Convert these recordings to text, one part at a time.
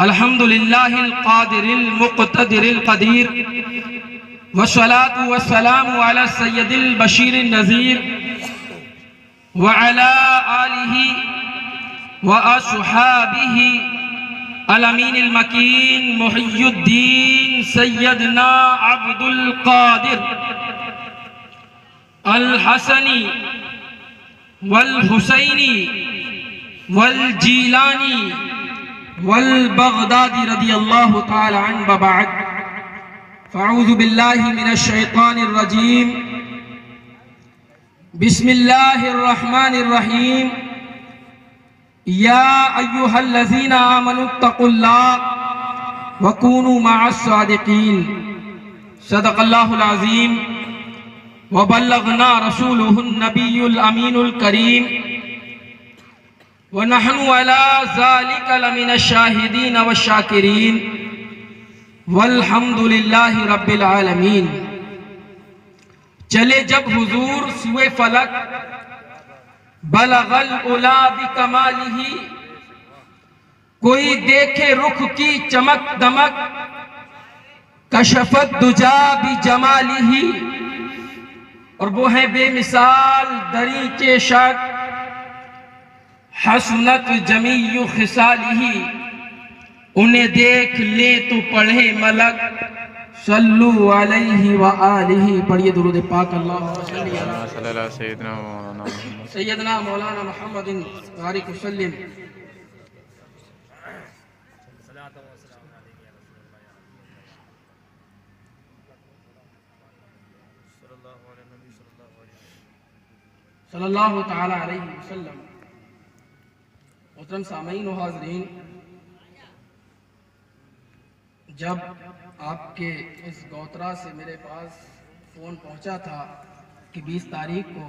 अल्हम्दुलिल्लाहिल क़ादिरिल मुक़्तदिरिल क़दीर वस्सलातु वस्सलामु अला सय्यदिल बशीरिन नज़ीर व अला आलिहि व अस्हाबिहि अल अमीनिल मकीन मुहियुद्दीन सय्यदना अब्दुल क़ादिर अल हसनी वल हुसैनी वल जीलानी वल बगदादी रदियल्लाहु ताला अन्हु बअद फ़अऊज़ु बिल्लाहि मिनश शैतानिर रजीम बिस्मिल्लाहिर रहमानिर रहीम या अय्युहल्लज़ीना आमनुत्तक़ुल्लाह व कूनू मअस सादिक़ीन सदक़ल्लाहुल अज़ीम व बल्लगना रसूलुहुन नबियुल अमीनुल करीम व नहनु अला ज़ालिका लमिनश शाहिदीन व शाकिरीन वल्हम्दुलिल्लाहि रब्बिल आलमीन। चले जब हुजूर सुए फलक बलगल उला बिकमालिही, कोई देखे रुख की चमक दमक कशफत दुजा बिजमालिही, और वो है बेमिसाल दरी के शक हसनत जमीयु खिसालिही, उन्हें देख ले तो पढ़े मलक सल्लु अलैहि व आलिही। पढ़िए दुरूद पाक अल्लाहुम्मा सल्लि अला सय्यदना मौलाना मुहम्मदिन बारिक वसल्लिम। सल्लल्लाहु ताला अलैहि वसल्लम। मोहतरम सामीन व हाज़रीन, जब आपके इस गौतरा से मेरे पास फ़ोन पहुंचा था कि 20 तारीख को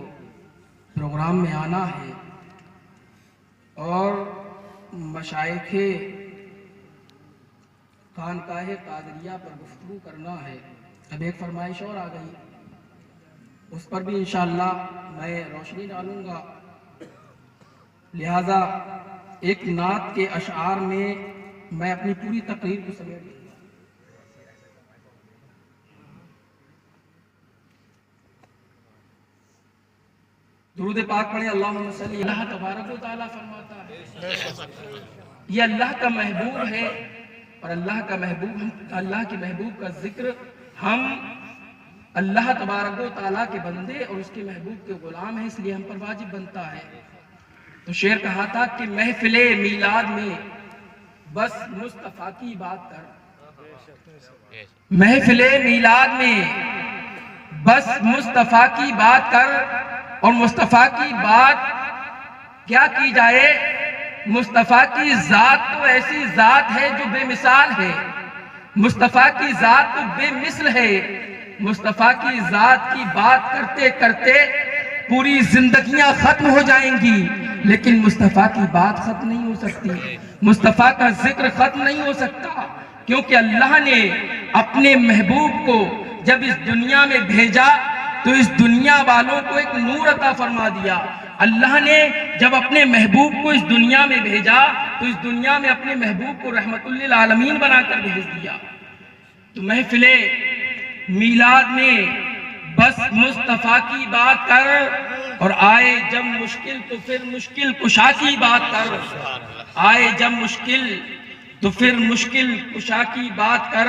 प्रोग्राम में आना है और मशाइखे खानकाहे कादरिया पर गुफ्तगू करना है, अब एक फरमाइश और आ गई, उस पर भी इंशाअल्लाह मैं रोशनी डालूंगा। लिहाजा एक नात के अशआर में मैं अपनी पूरी तकरीर को समेट दूंगा। दुरूद पाक पढ़े अल्लाहुम्मा सल्ली। अल्लाह तबारक व तआला फरमाता है ये अल्लाह का महबूब है, और अल्लाह के महबूब का जिक्र हम अल्लाह तबारक व तआला के बंदे और उसके महबूब के गुलाम हैं, इसलिए हम पर वाजिब बनता है। तो शेर कहा था कि महफिले मीलाद में बस मुस्तफ़ा की बात कर, महफिले मीलाद में बस मुस्तफ़ा की बात कर, और मुस्तफ़ा की बात क्या की जाए, मुस्तफ़ा की ज़ात तो ऐसी ज़ात है जो बेमिसाल है, मुस्तफ़ा की ज़ात तो बेमिसल है। मुस्तफ़ा की ज़ात की बात करते करते पूरी जिंदगियां खत्म हो जाएंगी, लेकिन मुस्तफ़ा की बात खत्म नहीं हो सकती, मुस्तफ़ा का जिक्र खत्म नहीं हो सकता, क्योंकि अल्लाह ने अपने महबूब को जब इस दुनिया में भेजा तो इस दुनिया वालों को एक नूर अता फरमा दिया। अल्लाह ने जब अपने महबूब को इस दुनिया में भेजा तो इस दुनिया में अपने महबूब को रहमतुल लिल आलमीन बनाकर भेज दिया। तो महफिले मीलाद में बस मुस्तफ़ा की बात कर, और आए जब मुश्किल तो फिर मुश्किल कुशा की बात कर, आए जब मुश्किल तो फिर मुश्किल कुशा की बात कर।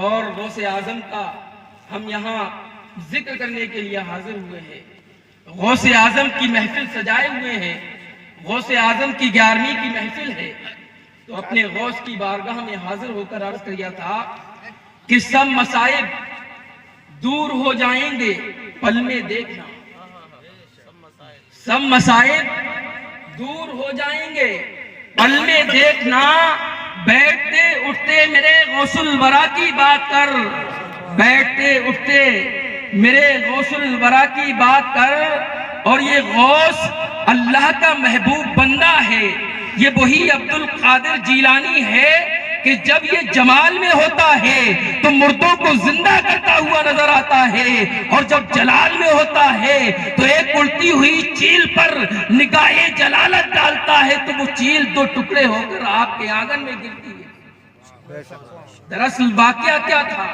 और गौसे आजम का हम यहाँ जिक्र करने के लिए हाजिर हुए हैं, गौसे आजम की महफिल सजाए हुए हैं, गौसे आजम की 11वीं की महफिल है। तो अपने गौस की बारगाह में हाजिर होकर अर्ज किया था कि सब मसाइब दूर हो जाएंगे पल में देखना, सब मसाइब दूर हो जाएंगे पल में देखना, बैठते उठते मेरे गौसुल वरा की बात कर, बैठते उठते मेरे गौसुल वरा की बात कर। और ये गौस अल्लाह का महबूब बंदा है, ये वही अब्दुल कादिर जीलानी है कि जब ये जमाल में होता है तो मुर्दों को जिंदा करता हुआ नजर आता है, और जब जलाल में होता है तो एक उड़ती हुई चील पर निगाहे जलालत डालता है तो वो चील दो टुकड़े होकर आपके आंगन में गिरती है। दरअसल वाकया क्या था,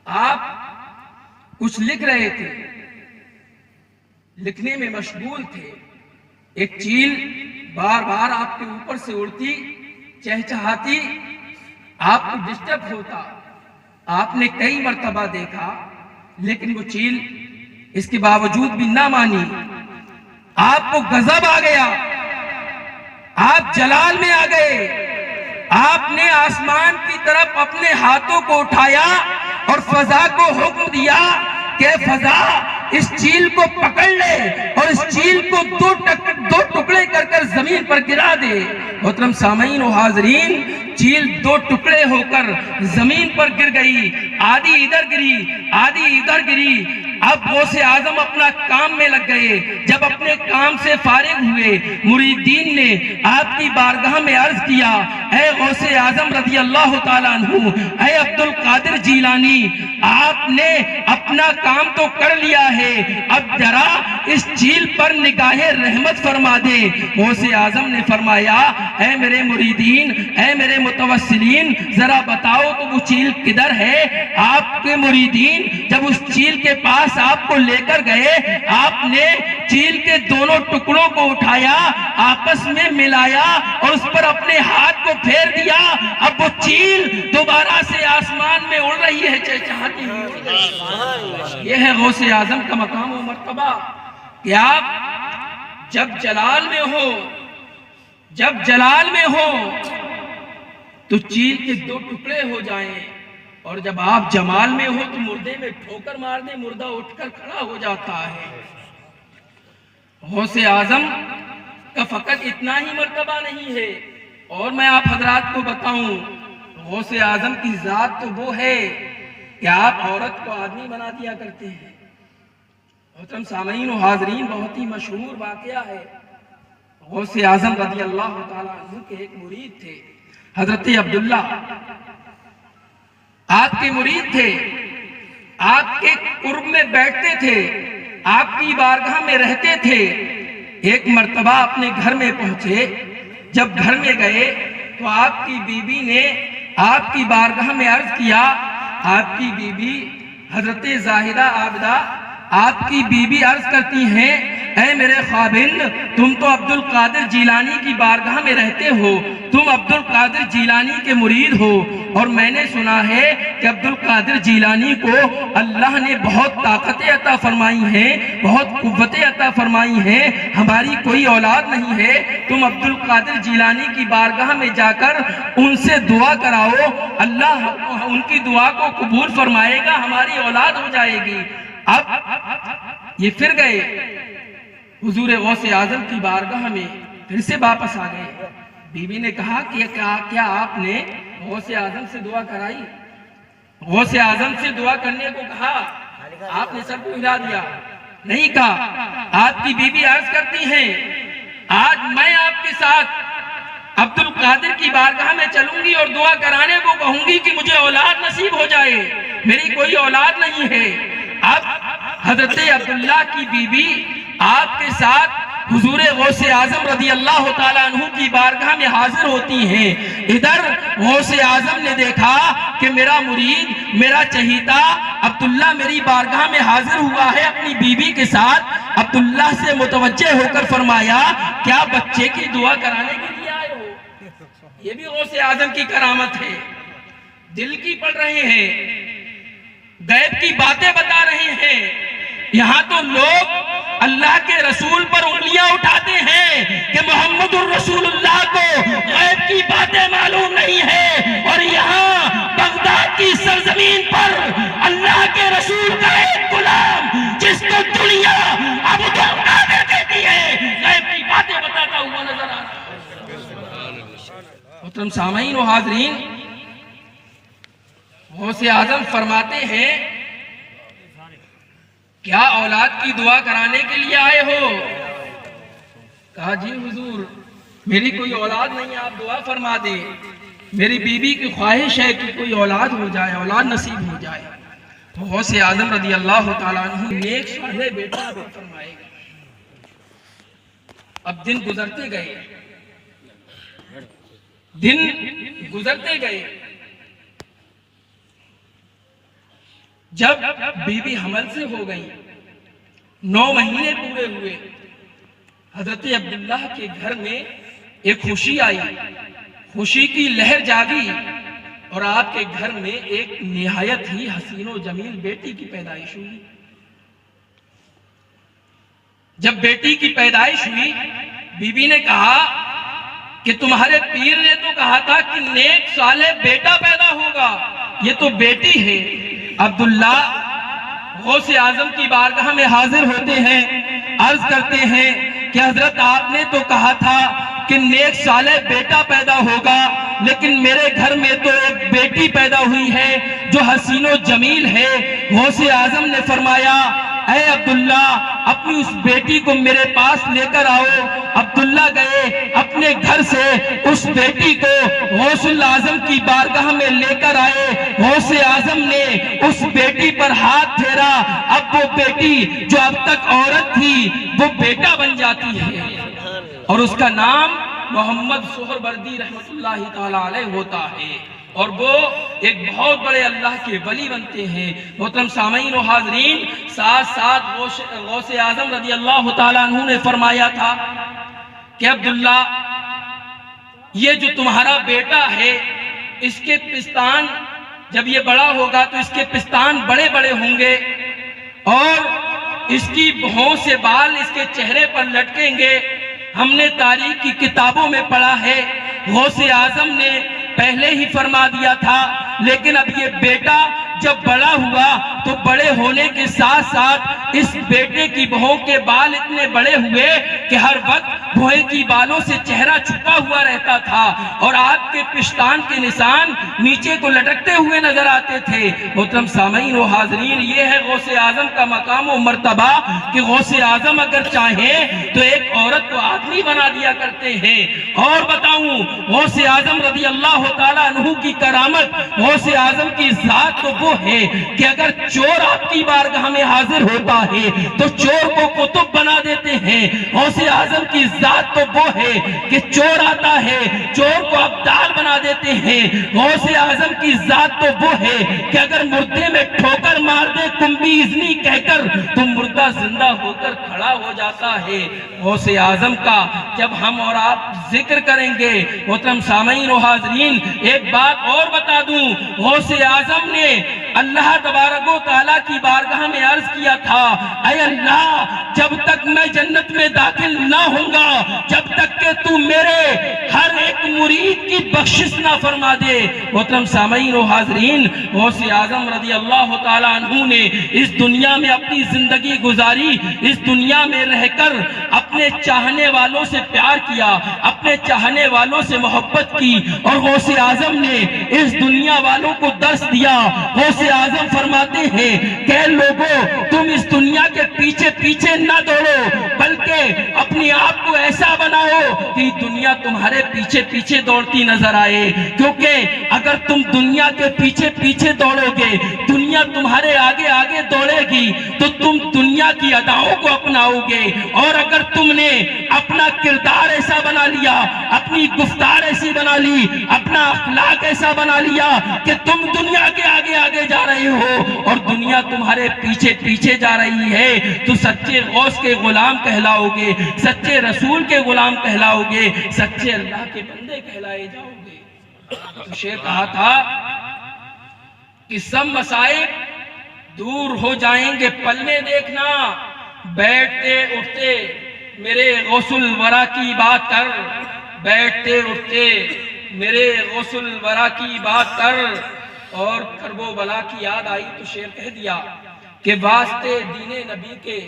आप कुछ लिख रहे थे, लिखने में मशगूल थे, एक चील बार बार आपके ऊपर से उड़ती, चहचहाती, आपको डिस्टर्ब होता। आपने कई मर्तबा देखा, लेकिन वो चील इसके बावजूद भी ना मानी। आपको गजब आ गया, आप जलाल में आ गए। आपने आसमान की तरफ अपने हाथों को उठाया और फजा को हुक्म दिया कि फजा इस चील को पकड़ ले और इस चील को दो टुकड़े कर कर जमीन पर गिरा दे। मोहतरम सामीन और हाजरीन, चील दो टुकड़े होकर जमीन पर गिर गई, आधी इधर गिरी, आधी इधर गिरी। अब गौसे आजम अपना काम में लग गए। जब अपने काम से फारिग हुए, मुरीदीन ने आपकी बारगाह में अर्ज किया, ऐ गौसे आजम रज़ी अल्लाह तआला अन्हु, ऐ अब्दुल कादिर जीलानी, आपने अपना काम तो कर लिया है, अब जरा इस चील पर निगाहे रहमत फरमा दे। गौसे आजम ने फरमाया, ऐ मेरे मुरीदीन, ऐ मेरे मुतवस्सिलीन, जरा बताओ तो वो चील किधर है। आपके मुरीदीन जब उस चील के पास आपको लेकर गए, आपने चील के दोनों टुकड़ों को उठाया, आपस में मिलाया और उस पर अपने हाथ को फेर दिया। अब वो चील दोबारा से आसमान में उड़ रही है, चहचहाती हुई। यह है गौसे आजम का मकाम और मर्तबा कि आप जब जलाल में हो, जब जलाल में हो तो चील के दो टुकड़े हो जाएं, और जब आप जमाल में हो तो मुर्दे में ठोकर मारने मुर्दा उठकर खड़ा हो जाता है। गौसे आजम का फकत इतना ही मर्तबा नहीं है, और मैं आप हजरात को बताऊं, गौसे आजम की जात तो वो है कि आप औरत को आदमी बना दिया करते हैं। मोहतरम सामीन और हाजरीन, बहुत ही मशहूर वाकया है। गौसे आजम रज़ी अल्लाह तआला अन्हु के एक मुरीद थे, हजरत अब्दुल्ला, आपके मुरीद थे, आपके कुर्ब में बैठते थे, आपकी बारगाह में रहते थे। एक मर्तबा अपने घर में पहुंचे, जब घर में गए तो आपकी बीबी ने आपकी बारगाह में अर्ज किया। आपकी बीबी हजरत जाहिदा आबिदा, आपकी बीबी अर्ज करती हैं, ऐ मेरे ख्वाबिंद, तुम तो अब्दुल कादिर जीलानी की बारगाह में रहते हो, तुम अब्दुल कादिर जीलानी के मुरीद हो, और मैंने सुना है कि अब्दुल कादिर जीलानी को अल्लाह ने बहुत ताकतें अता फरमाई हैं, बहुत कुव्वतें अता फरमाई हैं, हमारी कोई औलाद नहीं है। तुम अब्दुल कादिर जीलानी की बारगाह में जाकर उनसे दुआ कराओ, अल्लाह उनकी दुआ को कबूल फरमाएगा, हमारी औलाद हो जाएगी। अब ये फिर गए हुजूर गौसे आजम की बारगाह में, फिर से वापस आ गए। बीबी ने कहा कि क्या आपने गौसे आजम से दुआ कराई? गौसे आजम से दुआ करने को कहा, आपने सर को हिला दिया, नहीं कहा। आपकी बीबी अर्ज करती हैं, आज मैं आपके साथ अब्दुल कादिर की बारगाह में चलूंगी और दुआ कराने को कहूंगी कि मुझे औलाद नसीब हो जाए, मेरी कोई औलाद नहीं है। अब हजरत अब्दुल्ला की बीबी आपके साथ हुजूर गौसे आजम रज़ी अल्लाह तआला अन्हु की बारगाह में हाजिर होती हैं। इधर गौसे आजम ने देखा कि मेरा मुरीद, मेरा चहीता अब्दुल्ला मेरी बारगाह में हाजिर हुआ है अपनी बीबी के साथ। अब्दुल्ला से मुतवज्जे होकर फरमाया, क्या बच्चे की दुआ कराने के लिए आए हो? ये भी गौसे आजम की करामत है। दिल की पढ़ रहे हैं, गैब की बातें बता रहे हैं। यहाँ तो लोग अल्लाह के रसूल पर उंगलियां उठाते हैं कि मोहम्मदुर रसूलुल्लाह को गैब की बातें मालूम नहीं है, और यहाँ बगदाद की सरजमीन पर अल्लाह के रसूल का एक गुलाम, जिसको दुनिया अब्दुल कादिर कहती है, गैब की बातें बताता हुआ नजर आ रहा है। मोहतरम सामीन और हाजरीन, गौसे आजम फरमाते हैं, क्या औलाद की दुआ कराने के लिए आए हो? कहा, जी हुजूर, मेरी कोई औलाद नहीं, आप दुआ फरमा दें। मेरी बीबी की ख्वाहिश है कि कोई औलाद हो जाए, औलाद नसीब हो जाए। तो गौसे आजम रज़ी अल्लाह तआला अन्हु नेक साले बेटा फरमाएगा। अब दिन गुजरते गए, दिन गुजरते गए। जब बीबी हमल से हो गई, 9 महीने पूरे हुए, हजरत अब्दुल्लाह के घर में एक खुशी आई, खुशी की लहर जागी और आपके घर में एक निहायत ही हसीनो जमील बेटी की पैदाइश हुई। जब बेटी की पैदाइश हुई, बीबी ने कहा कि तुम्हारे पीर ने तो कहा था कि नेक साले बेटा पैदा होगा, ये तो बेटी है। अब्दुल्ला गौसे आजम की बारगाह में हाजिर होते हैं, अर्ज करते हैं कि हजरत आपने तो कहा था कि नेक साले बेटा पैदा होगा, लेकिन मेरे घर में तो एक बेटी पैदा हुई है जो हसीनो जमील है। गौसे आजम ने फरमाया, ऐ अब्दुल्ला अपनी उस बेटी को मेरे पास लेकर आओ। अब्दुल्ला गए, अपने घर से उस बेटी को गौसुल आजम की बारगाह में लेकर आए। गौसे आजम ने उस बेटी पर हाथ फेरा। अब वो बेटी जो अब तक औरत थी वो बेटा बन जाती है और उसका नाम मोहम्मद सोहरवर्दी रहमतुल्लाहि ताला अलैह होता है और वो एक बहुत बड़े अल्लाह के वली बनते हैं। मोहतरम सामईन और हाजरीन, साथ साथ गौसे आजम रज़ी अल्लाह ताला अन्हु ने फरमाया था कि अब्दुल्ला, ये जो तुम्हारा बेटा है, इसके पिस्तान जब ये बड़ा होगा तो इसके पिस्तान बड़े बड़े होंगे और इसकी भौं से बाल इसके चेहरे पर लटकेंगे। हमने तारीख की किताबों में पढ़ा है, गौसे आजम ने पहले ही फरमा दिया था, लेकिन अब ये बेटा जब बड़ा हुआ तो बड़े होने के साथ साथ इस बेटे की भौं के बाल इतने बड़े हुए कि हर वक्त भौं की बालों से चेहरा छुपा हुआ रहता था और आपके पिस्तान के निशान नीचे को लटकते हुए नजर आते थे। मोहतरम सामईन व हाजरीन, ये है गौसे आजम का मकाम व मर्तबा कि गौसे आजम अगर चाहें तो एक औरत को आदमी बना दिया करते हैं। और बताऊं, गौसे आजम रज़ी अल्लाह ताला अन्हु की करामत, गौसे आजम की जात तो वो है कि अगर चोर आपकी बारगाह में हाजिर होता है तो चोर को कुतुब बना देते हैं। गौसे आजम की जात तो वो है कि चोर आता है, चोर को अब्दाल बना देते हैं। गौसे आजम की जात तो वो है कि अगर मुर्दे में ठोकर मार दे कुंभी इज़नी कहकर तो मुर्दा जिंदा होकर खड़ा हो जाता है। गौसे आजम का जब हम और आप जिक्र करेंगे, मोहतरम सामईन और हाजरीन, एक बात और बता दूं, गौसे आजम ने अल्लाह तबारक व तआला की बारगाह में अर्ज किया था, ऐ अल्लाह, जब तक मैं जन्नत में दाखिल ना होऊंगा, जब तक के तू मेरे हर एक मुरीद की बख्शिश ना फरमा दे। मोहतरम सामईन और हाजरीन, गौसे आजम रज़ी अल्लाह तआला अन्हु ने इस दुनिया में अपनी जिंदगी गुजारी, इस दुनिया में रहकर अपने चाहने वालों से प्यार किया, अपने चाहने वालों से मोहब्बत की और गौसे आजम ने इस दुनिया वालों को दर्श दिया। गौसे आजम फरमाते हैं कि लोगों, तुम इस दुनिया के पीछे पीछे ना दौड़ो, बल्कि अपने आप को ऐसा बनाओ कि दुनिया तुम्हारे पीछे पीछे दौड़ती नजर आए। क्योंकि अगर तुम दुनिया के पीछे पीछे दौड़ोगे, दुनिया तुम्हारे आगे आगे दौड़ेगी तो तुम दुनिया की अदाओं को अपनाओगे। और अगर तुमने अपना किरदार ऐसा बना लिया, अपनी गुफ्तार ऐसी बना ली, अपना अखलाक ऐसा बना लिया कि तुम दुनिया के आगे आगे जा रहे हो और दुनिया तुम्हारे पीछे पीछे जा रही है, तो सच्चे गौस के गुलाम कहलाओगे, सच्चे रसूल के गुलाम कहलाओगे, सच्चे अल्लाह के बंदे कहलाए जाओगे। तो शेर कहा था कि सब मसाइब दूर हो जाएंगे पल में, देखना बैठते उठते मेरे गौसुल वरा की बात कर, बैठते उठते मेरे गौसुल वरा की बात कर। और करबो बला की याद आई तो शेर कह दिया कि वास्ते दीने नबी के,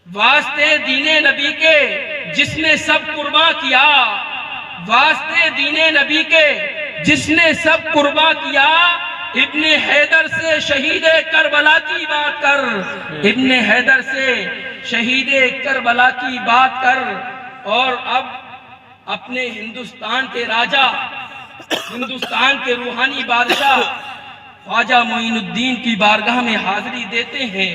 वास्ते दीने नबी के जिसने सब कुर्बान किया, वास्ते दीने नबी के जिसने सब कुर्बान किया, इब्ने हैदर से शहीदे करबला की बात कर, इब्ने हैदर से शहीदे करबला की बात कर। और अब अपने हिंदुस्तान के राजा हिंदुस्तान के रूहानी बादशाह ख्वाजा मोइनुद्दीन की बारगाह में हाजिरी देते हैं।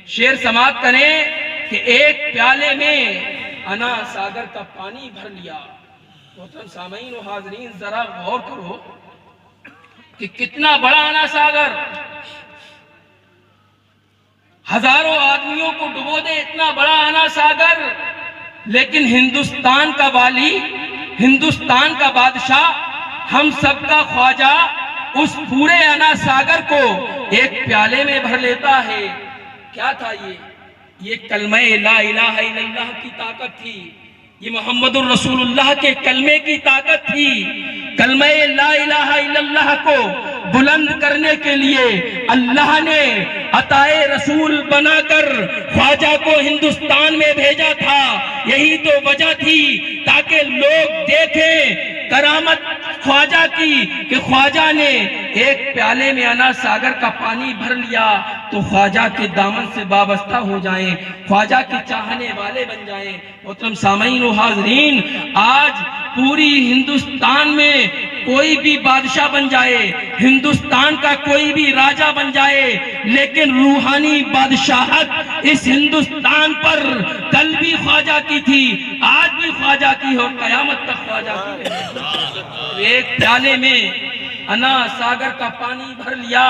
शेर समाप्त करें कि एक प्याले में अना सागर का पानी भर लिया। मोहतरम सामईन और हाजरीन, जरा गौर करो कि कितना बड़ा अना सागर, हजारों आदमियों को डुबो दे इतना बड़ा अना सागर, लेकिन हिंदुस्तान का वाली, हिंदुस्तान का बादशाह, हम सबका ख्वाजा उस पूरे अना सागर को एक प्याले में भर लेता है। क्या था ये कलमे ला इलाहा इल्लल्लाह की ताकत थी, ये मोहम्मदुर रसूलुल्लाह के कलमे की ताकत थी। कलमे ला इलाहा इल्लल्लाह को बुलंद करने के लिए अल्लाह ने अताए रसूल बनाकर ख्वाजा को हिंदुस्तान में भेजा था। यही तो वजह थी ताकि लोग देखें करामत ख्वाजा की, कि ख्वाजा ने एक प्याले में अना सागर का पानी भर लिया तो ख्वाजा के दामन से वाबस्ता हो जाएं, ख्वाजा के चाहने वाले बन जाएं। मोहतरम सामईन और हाज़रीन, आज पूरी हिंदुस्तान में कोई भी बादशाह बन जाए, हिंदुस्तान का कोई भी राजा बन जाए, लेकिन रूहानी बादशाहत इस हिंदुस्तान पर कल भी ख्वाजा की थी, आज भी ख्वाजा की और कयामत तक ख्वाजा की है। एक प्याले में अना सागर का पानी भर लिया,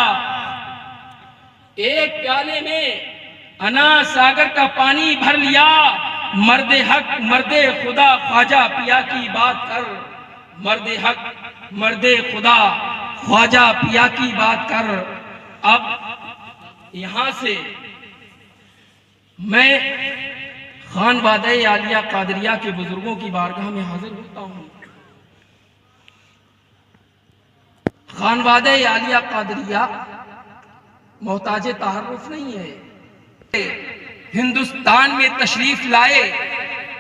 एक प्याले में अना सागर का पानी भर लिया। मर्दे हक मर्दे खुदा ख्वाजा पिया की बात कर, मर्दे हक मर्दे खुदा ख्वाजा पिया की बात कर। अब यहां से मैं खानवादे आलिया कादरिया के बुजुर्गों की बारगाह में हाजिर होता हूं। खानवादे आलिया कादरिया मोहताज तारुफ नहीं है। हिंदुस्तान में तशरीफ लाए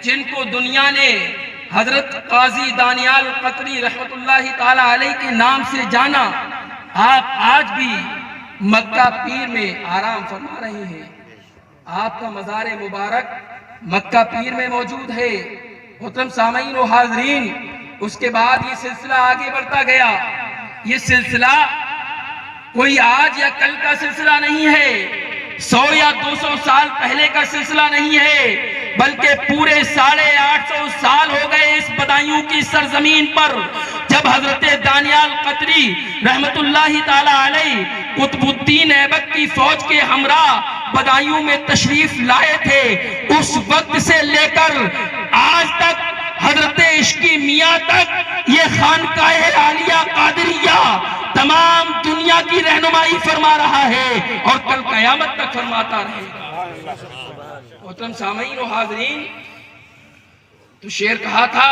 जिनको दुनिया ने हजरत काजी दानियाल कतरी रहमतुल्लाहि ताला अलैह के नाम से जाना। आप आज भी मक्का पीर में आराम फरमा रहे हैं, आपका मज़ार मुबारक मक्का पीर में मौजूद है। मोहतरम सामईन और हाज़रीन, उसके बाद ये सिलसिला आगे बढ़ता गया। ये सिलसिला कोई आज या कल का सिलसिला नहीं है, 100 या 200 साल पहले का सिलसिला नहीं है, बल्कि पूरे 850 साल हो गए इस बदायूं की सरजमीन पर, जब हजरत दानियाल कतरी रहमतुल्लाहि ताला अलैह कुतुबुद्दीन ऐबक की फौज के हमरा बदायूं में तशरीफ लाए थे। उस वक्त से लेकर आज तक हजरत इश्की मियां तक ये खानकाह आलिया कादरिया तमाम दुनिया की रहनुमाई फरमा रहा है और कल कयामत तक फरमाता रहेगा। मोहतरम सामईन और हाज़रीन, तो शेर कहा था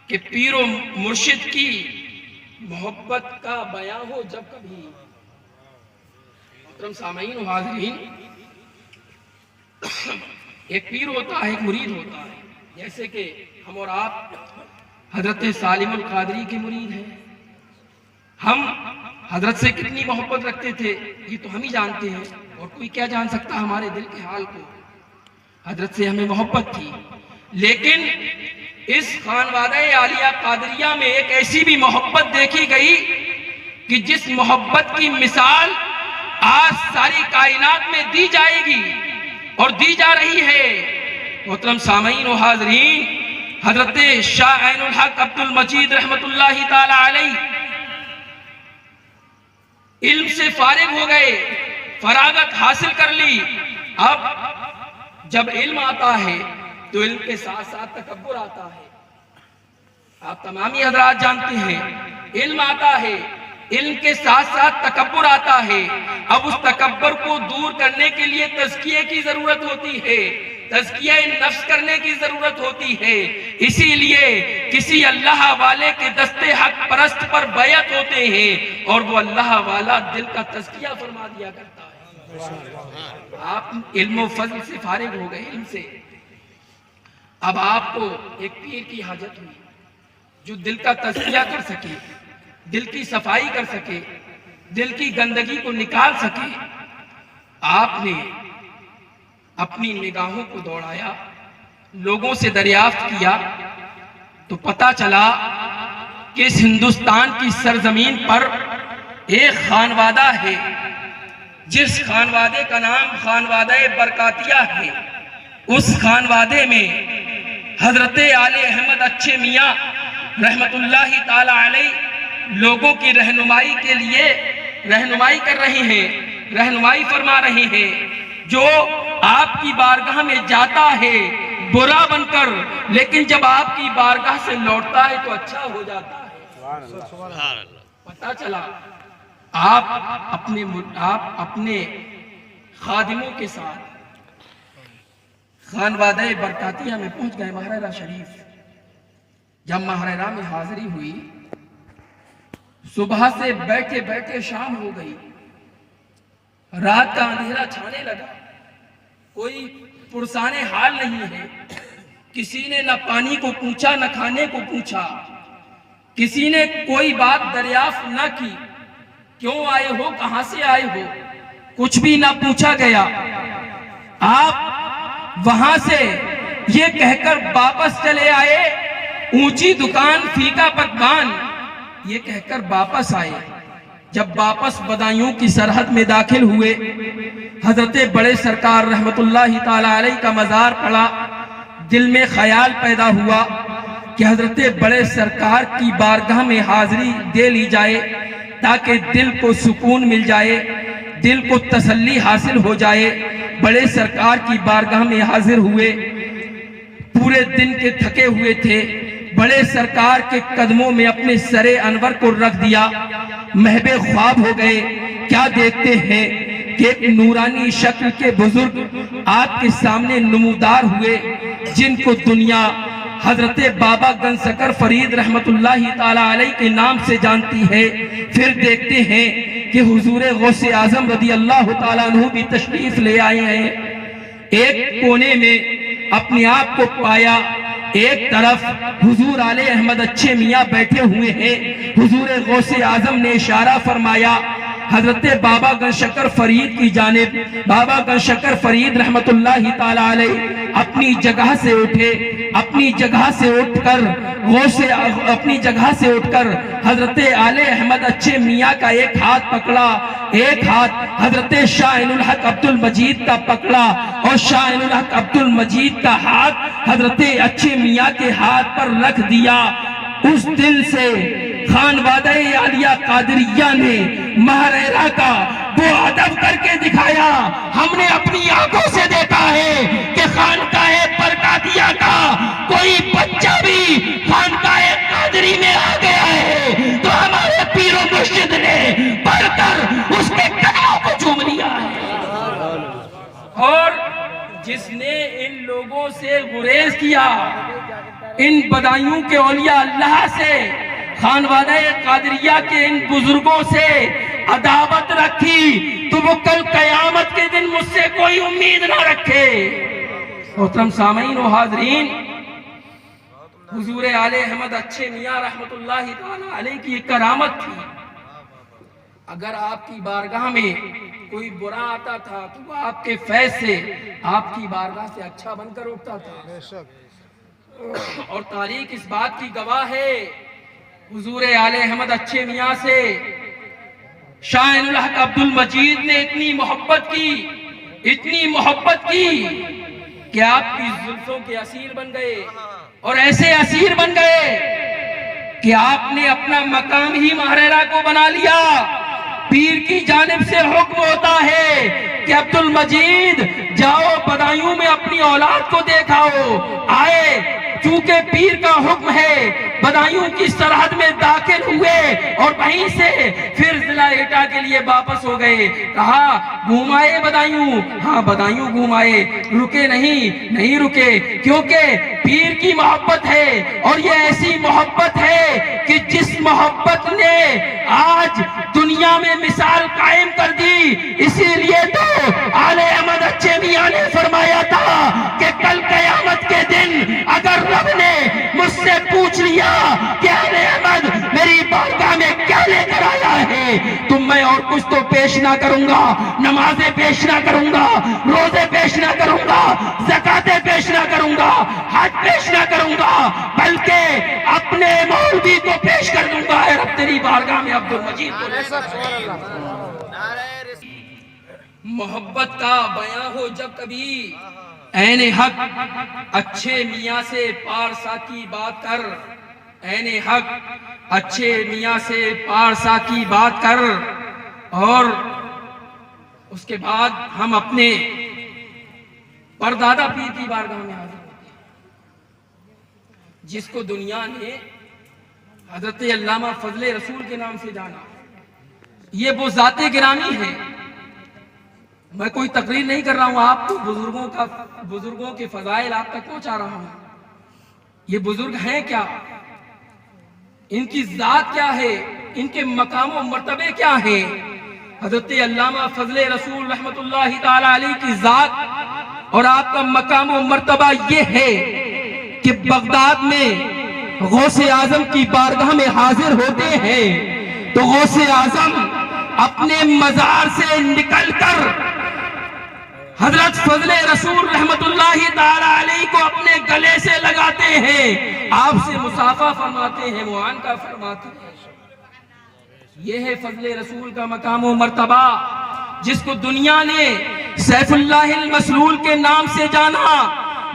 कि पीरो मुर्शिद की मोहब्बत का बयां हो जब कभी। मोहतरम सामईन और हाज़रीन, एक पीर होता है, एक मुरीद होता है। जैसे कि हम और आप हजरत सालिमुल कादरी के मुरीद हैं। हम हजरत से कितनी मोहब्बत रखते थे ये तो हम ही जानते हैं, और कोई क्या जान सकता हमारे दिल के हाल को। हजरत से हमें मोहब्बत थी, लेकिन इस खानवादे आलिया कादरिया में एक ऐसी भी मोहब्बत देखी गई कि जिस मोहब्बत की मिसाल आज सारी कायनात में दी जाएगी और दी जा रही है। मोहतरम सामईन और हाज़रीन, हजरत शाह ऐनुल हक अब्दुल मजीद रहमतुल्लाहि ताला अलैह इल्म से फारिग हो गए, फरागत हासिल कर ली। अब जब इल्म आता है तो इल्म के साथ साथ तकब्बुर आता है। आप तमाम ही हजरात जानते हैं, इल्म आता है, इल्म के साथ साथ तकब्बुर आता है। अब उस तकब्बुर को दूर करने के लिए तज़किये की जरूरत होती है, तज़किया नफ्स करने की जरूरत होती है। इसीलिए किसी अल्लाह वाले के दस्ते हक परस्त पर बैत होते हैं और वो अल्लाह वाला दिल का तज़किया फरमा दिया करता है। आप इल्म फज़ल से फारिग हो गए, इल्म से। अब आपको एक पीर की हाजत हुई जो दिल का तज़किया कर सके, दिल की सफाई कर सके, दिल की गंदगी को निकाल सके। आपने अपनी निगाहों को दौड़ाया, लोगों से दरियाफ्त किया, तो पता चला कि इस हिंदुस्तान की सरजमीन पर एक खानवादा है, जिस खानवादे का नाम खानवादा बरकातिया है। उस खानवादे में हजरत आले अहमद अच्छे मियाँ रहमतुल्लाहि ताला अलैह लोगों की रहनुमाई के लिए रहनुमाई कर रहे हैं, रहनुमाई फरमा रहे हैं। जो आपकी बारगाह में जाता है बुरा बनकर, लेकिन जब आपकी बारगाह से लौटता है तो अच्छा हो जाता है। पता चला आप अपने खादिमों के साथ खानवादा बरकातिया में पहुंच गए महारारा शरीफ। जब महारारा में हाजिरी हुई, सुबह से बैठे बैठे शाम हो गई, रात का अंधेरा छाने लगा, कोई पुरसाने हाल नहीं है। किसी ने न पानी को पूछा न खाने को पूछा, किसी ने कोई बात दरियाफ्त न की, क्यों आए हो, कहां से आए हो, कुछ भी ना पूछा गया। आप वहां से ये कहकर वापस चले आए, ऊंची दुकान फीका पकवान, ये कहकर वापस आए। जब वापस बदायूं की सरहद में दाखिल हुए, हजरत बड़े सरकार रहमतुल्लाहि ताला अलैह का मजार पड़ा। दिल में ख्याल पैदा हुआ कि हजरत बड़े सरकार की बारगाह में हाजिरी दे ली जाए, ताकि दिल को सुकून मिल जाए, दिल को तसल्ली हासिल हो जाए। बड़े सरकार की बारगाह में हाजिर हुए, पूरे दिन के थके हुए थे। बड़े सरकार के कदमों में अपने सरे अनवर को रख दिया, महबे ख्वाब हो गए। क्या देखते हैं कि एक नूरानी शक्ल के बुजुर्ग आपके सामने नमूदार हुए, जिनको दुनिया हजरत बाबा गंजशकर फरीद रहमतुल्लाहि ताला अलैह के नाम से जानती है। फिर देखते हैं कि हुजूर गौसे आजम रदी अल्लाह ताला अन्हु भी तशरीफ ले आए हैं। एक कोने में अपने आप को पाया, एक तरफ हुजूर आले अहमद अच्छे मियाँ बैठे हुए हैं। हुजूर गौसे आजम ने इशारा फरमाया हजरत बाबा गंजशकर फरीद की जानिब। बाबा गंजशकर फरीद रहमतुल्लाहि ताला अलैह अपनी जगह से उठे, अपनी जगह से उठकर अपनी जगह से उठकर हजरत आले अहमद अच्छे मियाँ का एक हाथ पकड़ा, एक हाथ हजरत शाह हक अब्दुल मजीद का पकड़ा और शाह हक अब्दुल मजीद का हाथ हजरत अच्छे मियाँ के हाथ पर रख दिया। उस दिन से खानवादा आलिया कादरिया ने महारेरा का वो अदब करके दिखाया। हमने अपनी आंखों से देखा है कि खानकाहे बरकातिया का कोई बच्चा भी खानकाहे कादरी में आ गया है तो हमारे पीरो मुर्शिद ने पढ़कर उसके कदमों को चूम लिया है। और जिसने इन लोगों से गुरेज किया, इन बदायूं के औलिया अल्लाह से, खानवादा कादरिया के इन बुजुर्गों से अदावत रखी, तो वो कल कयामत के दिन मुझसे कोई उम्मीद ना रखे। मोहतरम सामीन व हाज़रीन, हुजूर आले अहमद अच्छे मियाँ रहमतुल्लाहि ताला अलैह की एक करामत थी। अगर आपकी बारगाह में कोई बुरा आता था तो वो आपके फैज से आपकी बारगाह से अच्छा बनकर उठता था। और तारीख इस बात की गवाह है, हुजूर आले अहमद अच्छे मियाँ से शाह हक अब्दुल मजीद ने इतनी मोहब्बत की, इतनी मोहब्बत की कि आपकी जुल्फों के असीर बन गए। और ऐसे असीर बन गए कि आपने अपना मकाम ही महारेरा को बना लिया। पीर की जानिब से हुक्म होता है कि अब्दुल मजीद जाओ बदायूं में अपनी औलाद को देखाओ। आए, चूंकि पीर का हुक्म है, बदायूं की सरहद में दाखिल हुए और वहीं से फिर जिला एटा के लिए वापस हो गए। कहा घुमाए बदायूं, हाँ बदायूं घुमाए, रुके नहीं, नहीं रुके, क्योंकि पीर की मोहब्बत है। और ये ऐसी मोहब्बत है कि जिस मोहब्बत ने आज दुनिया में मिसाल कायम कर दी। इसीलिए तो आले अहमद अच्छे मियाँ ने फरमाया था कि कल कयामत के दिन अगर रब ने मुझसे पूछ लिया कि आले अहमद मेरी बारगाह में क्या लेकर आया है, तो मैं और कुछ तो पेश ना करूंगा, नमाजें पेश ना करूंगा, रोजे पेश ना करूंगा, ज़कातें पेश ना करूंगा, हज पेश ना करूंगा, बल्कि अपने मौलवी को पेश कर अब्दुल मजीद। मोहब्बत का बयां हो जब कभी ऐने हक अच्छे मियाँ से पारसा की बात कर, ऐने हक अच्छे मियाँ से पारसा की बात कर। और उसके बाद हम अपने परदादा पीर की बारगाह में हाजिर होते हैं, जिसको दुनिया ने हजरत अल्लामा फजले रसूल के नाम से जाना। ये वो जाते गिरामी है। मैं कोई तकरीर नहीं कर रहा हूं, आपको बुजुर्गों के फजाइल आप तक पहुंचा रहा हूं। ये बुजुर्ग हैं क्या, इनकी जात क्या है, इनके मकाम और मर्तबे क्या है। हजरत अल्लामा फजले रसूल रहमतुल्लाहि ताला अलैहि की जात और आपका मकाम और मर्तबा ये है कि बगदाद में गौसे आजम की बारगाह में हाजिर होते हैं तो गौसे आजम अपने मजार से निकलकर हजरत फजले रसूल रहमतुल्लाहि ताला अलैहि को अपने गले से लगाते हैं, आपसे मुसाफा फरमाते हैं, मुआनका फरमाते हैं। यह है फजले रसूल का मकाम व मर्तबा, जिसको दुनिया ने सैफुल्लाहिल मसलूल के नाम से जाना।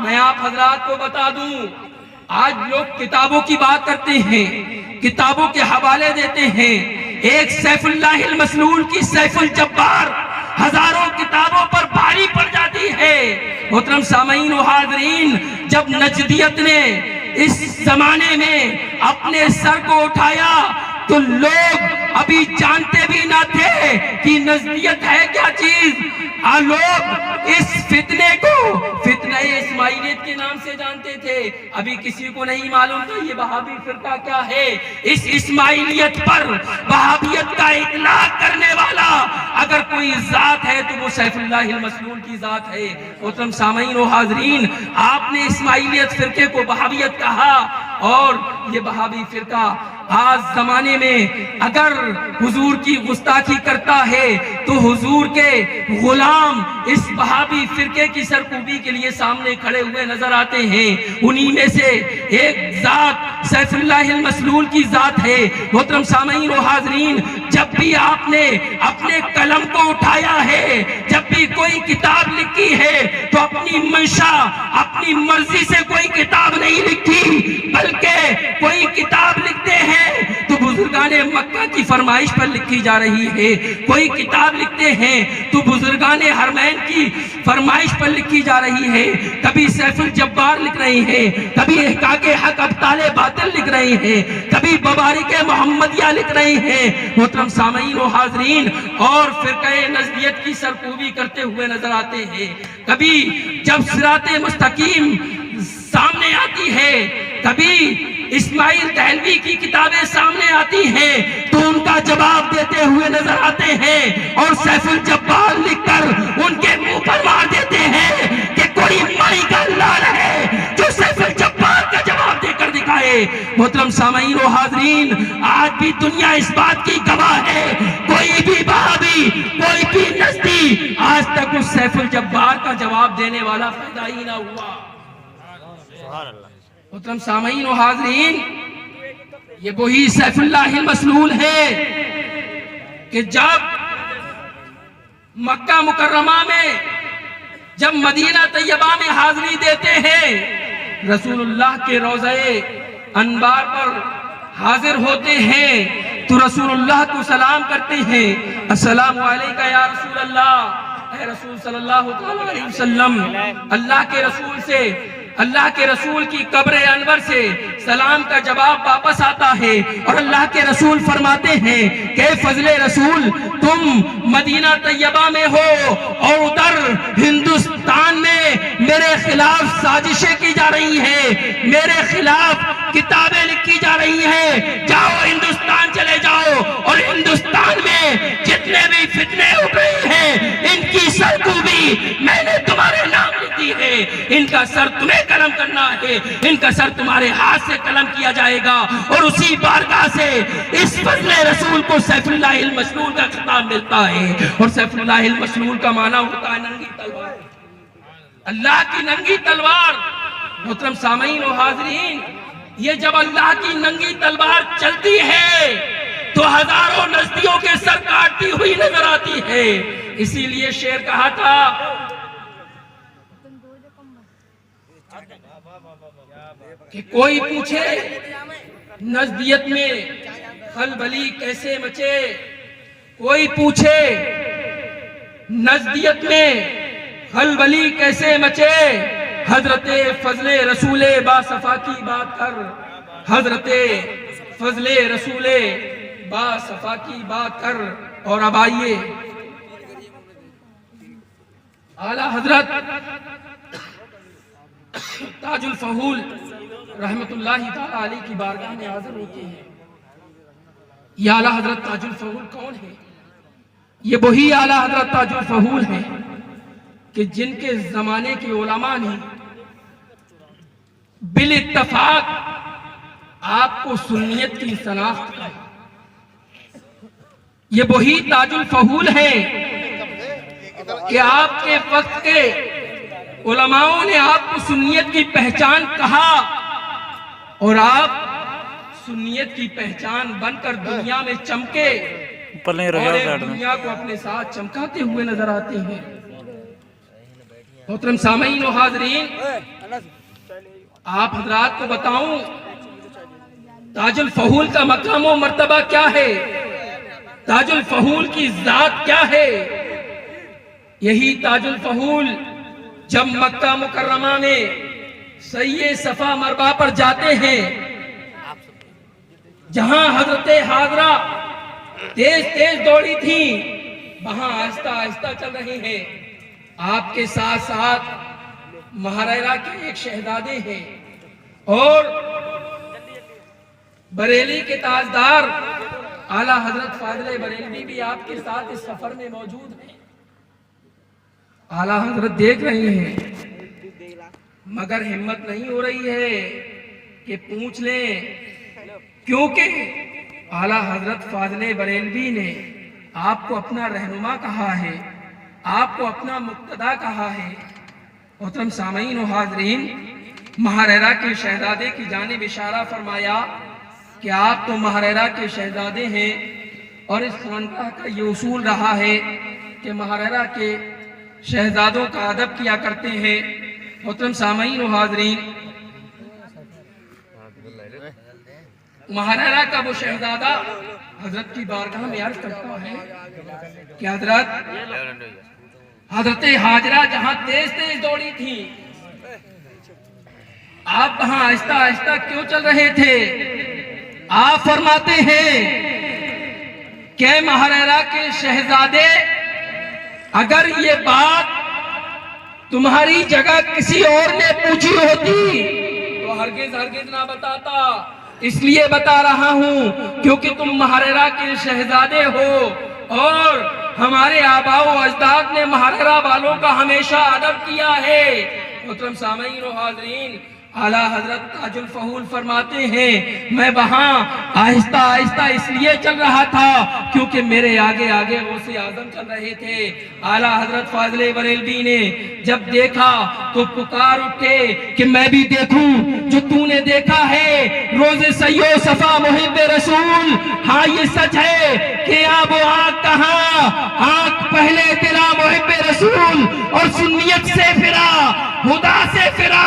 मैं आप हजरात को बता दूं, आज लोग किताबों की बात करते हैं, किताबों के हवाले देते हैं। एक सैफुल्लाहिल मसलूल की सैफुल जब्बार हजारों किताबों पर भारी पड़ जाती है। मोहतरम सामीन व हाज़रीन, जब नजदियत ने इस जमाने में अपने सर को उठाया तो लोग अभी जानते भी ना थे कि नजदियत है क्या चीज। लोग इस फितने को फितने इस्माइलियत के नाम से जानते थे। अभी किसी को नहीं मालूम था ये वहाबी फिरका क्या है। इस इस्माइलियत पर वहाबियत का इतलाक करने वाला अगर कोई जात है तो वो सैफुल्लाहिल मसलूल की जात है। मोहतरम सामीन व हाज़रीन, आपने इस्माइलियत फिरके को वहाबियत कहा और ये वहाबी फिरका आज जमाने में अगर हुजूर की गुस्ताखी करता है तो हुजूर के गुलाम इस वहाबी फिरके की सरकूबी के लिए सामने खड़े हुए नजर आते हैं। उन्हीं में से एक जात सैफुल्लाहिल मसलूल की जात है। मोहतरम सामीन व हाज़रीन, जब भी आपने अपने कलम को उठाया है, जब भी कोई किताब लिखी है तो अपनी मंशा अपनी मर्जी से कोई किताब नहीं लिखी, बल्कि कोई किताब लिखते हैं तो बुजुर्गाने मक्का की फरमाइश पर लिखी जा रही है। कोई किताब लिखते हैं तो बुजुर्गाने हरमैन की फरमाइश पर लिखी जा रही है। कभी सैफुल जब्बार लिख रहे हैं, कभी इहकाके हक अब्ताले बातिल लिख रहे हैं, कभी बबारिके मोहम्मदिया लिख रहे हैं। मोहतरम सामीन व हाज़रीन, और फिरक़े नज़दियत की सरकूबी करते हुए नजर आते हैं। कभी जब सिराते मुस्तकीम सामने आती है, कभी इस्माइल दहलवी की किताबें सामने आती हैं तो उनका जवाब देते हुए नजर आते हैं और सैफुल जब्बार लिखकर उनके मुंह पर मार देते हैं कि कोई माई का लाल है जो सैफुल जब्बार का जवाब देकर दिखाए। मोहतरम सामीन व हाज़रीन, आज भी दुनिया इस बात की गवाह है, कोई भी वहाबी, कोई भी नस्ती आज तक उस सैफुल जब्बार का जवाब देने वाला पैदा ही ना हुआ। मोहतरम सामीन व हाज़रीन, ये वही सैफुल्लाहिल मसलूल है कि जब मक्का मुकर्रमा में, जब मदीना तैयबा में हाजिरी देते हैं, रसूलुल्लाह के रोज़े अनबार पर हाजिर होते हैं तो रसूलुल्लाह को सलाम करते हैं, अस्सलामु अलैका या रसूल अल्लाह। ऐ रसूल सल्लल्लाहु अलैहि वसल्लम, अल्लाह के रसूल की कब्र अनवर से सलाम का जवाब वापस आता है और अल्लाह के रसूल फरमाते हैं कि फजले रसूल, तुम मदीना तैयबा में हो और उधर हिंदुस्तान में मेरे खिलाफ साजिशें की जा रही हैं, मेरे खिलाफ किताबें लिखी जा रही हैं। जाओ हिंदुस्तान चले जाओ और हिंदुस्तान में जितने भी फितने उठ रहे हैं इनकी सरकूबी मैंने तुम्हारे नाम लिख दी है। इनका सर तुम्हें कलम करना है, इनका सर तुम्हारे हाथ से कलम किया जाएगा। और उसी बारगाह से इस फजले रसूल को सैफुल्लाहिल मसलूल का खिताब मिलता है। और सैफुल्लाहिल मसलूल का माना होता है नंगी तलवार, अल्लाह की नंगी तलवार। मोहतरम सामीन व हाज़रीन, ये जब अल्लाह की नंगी तलवार चलती है तो हजारों नस्तियों के सर काटती हुई नजर आती है। इसीलिए शेर कहा था कि कोई पूछे नजदियत में खलबली कैसे मचे, कोई पूछे नजदियत में खलबली कैसे मचे, हजरते फजले रसूले बासफा की बात कर, हजरते फजले रसूले बासफा की बात कर। और अब आइए आला हजरत ताजुल फहूल रहमतुल्लाहि ताला अलैह की बारगाह में हाजिर होते हैं। ये आला हजरत ताजुल फहूल कौन है? ये वही आला हजरत ताजुल फहूल है कि जिनके जमाने के उलमा ने बिल इत्तफाक आपको सुन्नियत की शनाख्त का, ये वही ताजुल फहूल है कि आपके वक्त के उलमाओं ने आपको सुन्नियत की पहचान कहा और आप सुन्नियत की पहचान बनकर दुनिया में चमके और एक दुनिया को अपने साथ चमकाते हुए नजर आते हैं। मोहतरम सामीन और हाजरीन, आप हजरात को बताऊं ताजुल फहूल का मकाम और मर्तबा क्या है, ताजुल फहूल की जात क्या है। यही ताजुल फहूल जब मक्का मुकर्रमा में सैये सफा मरबा पर जाते हैं, जहां हजरते हाजरा तेज तेज दौड़ी थी, वहां आहिस्ता आहिस्ता चल रही हैं। आपके साथ साथ महारारा के एक शहजादे हैं और बरेली के ताजदार आला हजरत फाजिल बरेलवी भी आपके साथ इस सफर में मौजूद हैं। आला हजरत देख रहे हैं मगर हिम्मत नहीं हो रही है कि पूछ लें, क्योंकि आला हजरत फाजिल बरेलवी ने आपको अपना रहनुमा कहा है, आपको अपना मुक्तदा कहा है। मोहतरम सामीन और हाजरीन, महारारा के शहजादे की जानिब इशारा फरमाया कि आप तो महारारा के शहजादे हैं और इस खानकाह का ये उसूल रहा है कि महारारा के शहजादों का अदब किया करते हैं। मोहतरम सामीन और हाजरीन, महारारा का वो शहजादा हजरत की बारगाह में अर्ज करता है कि हजरत हाजरा जहां तेज तेज दौड़ी थी, आप वहां आहिस्ता आहिस्ता क्यों चल रहे थे? आप फरमाते हैं कि महारारा के शहजादे, अगर ये बात तुम्हारी जगह किसी और ने पूछी होती तो हरगिज हरगिज ना बताता। इसलिए बता रहा हूं क्योंकि तुम महारारा के शहजादे हो और हमारे आबाओ अजदाद ने महारारा वालों का हमेशा अदब किया है। मोहतरम सामीन और हाजरीन, आला हजरत ताजुल फहूल फरमाते हैं, मैं वहां आहिस्ता आहिस्ता इसलिए चल रहा था क्योंकि मेरे आगे आगे गौसे आजम चल रहे थे। आला हजरत फाजिल बरेलवी ने जब देखा तो पुकार उठे कि मैं भी देखूं जो तूने देखा है, रोजे सैयो सफा मुहिब्बे रसूल। हाँ, ये सच है कि आप वो आंख कहां, आंख पहले तेरा मुहिब्बे रसूल और सुन्नियत से फिरा, हुदा से फिरा,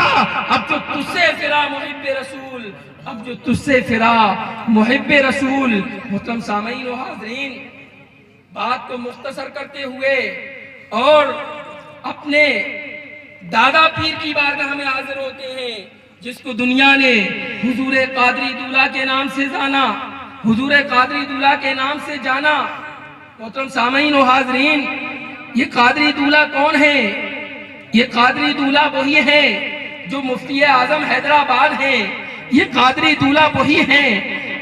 अब जो तुझसे फिरा मुहिब्बे रसूल, अब जो तुझसे फिरा मुहिब्बे रसूल। मोहतरम सामीन और हाज़रीन, बात को मुख्तसर करते हुए और अपने दादा पीर की बारगाह में हाजिर होते हैं, जिसको दुनिया ने हुजूर कादरी दूल्हा के नाम से जाना, हुजूर कादरी दूल्हा के नाम से जाना। मोहतरम सामीन और हाज़रीन, ये कादरी दूल्हा कौन है? ये कादरी दूल्हा वही है जो मुफ्ती आजम हैदराबाद है। ये कादरी दूल्हा वही है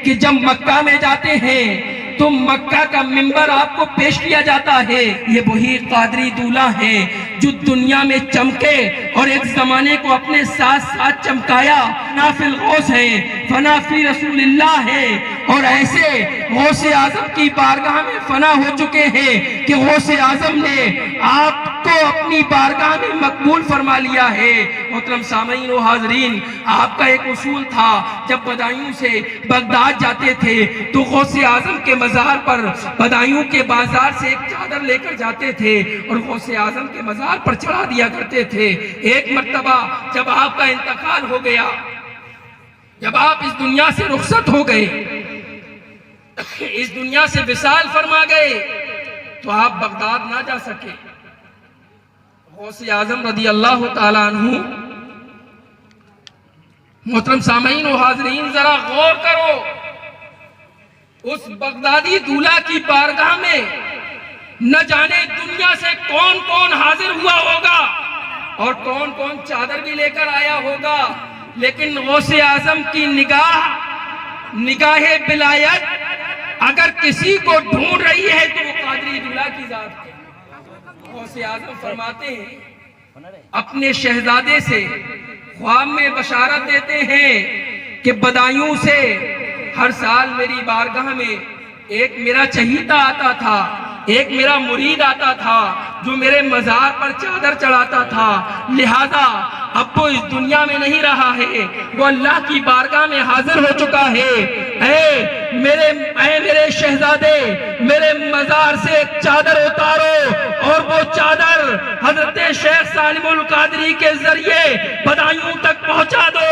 कि जब मक्का में जाते हैं तो मक्का का मिंबर आपको पेश किया जाता है। ये वही कादरी दूल्हा है जो दुनिया में चमके और एक जमाने को अपने साथ साथ चमकाया। नाफिल गौस है, फनाफी रसूलिल्लाह है और ऐसे गौसे आजम की बारगाह में फना हो चुके हैं कि गौसे आजम ने आप आपको अपनी बारगाह में मकबूल फरमा लिया है। मोहतरम सामीन व हाज़रीन, आपका एक उसूल था, जब बदायूं से बगदाद जाते थे तो गौसे आजम के मज़ार पर बदायूं के बाजार से एक चादर लेकर जाते थे और गौसे आजम के मज़ार पर चढ़ा दिया करते थे। एक मर्तबा जब आपका इंतकाल हो गया, जब आप इस दुनिया से रुखसत हो गए, इस दुनिया से विसाल फरमा गए, तो आप बगदाद ना जा सके। गौसे आजम रदी अल्लाह ताला अन्हु, मोहतरम सामीन व हाज़रीन, जरा गौर करो, उस बगदादी दूल्हा की बारगाह में न जाने दुनिया से कौन कौन हाजिर हुआ होगा और कौन कौन चादर भी लेकर आया होगा, लेकिन गौसे आजम की निगाहे बिलायत अगर किसी को ढूंढ रही है तो वो कादरी दूल्हा की जात है। गौसे आजम फरमाते हैं, अपने शहजादे से ख्वाब में बशारत देते हैं कि बदायूं से हर साल मेरी बारगाह में एक मेरा चहीता आता था, एक मेरा मुरीद आता था जो मेरे मज़ार पर चादर चढ़ाता था, लिहाजा अब वो इस दुनिया में नहीं रहा है, वो अल्लाह की बारगाह में हाजिर हो चुका है। मेरे शहजादे, मेरे मज़ार से एक चादर उतारो और वो चादर हजरत शेख सालिमुल कादरी के जरिए बदायूं तक पहुंचा दो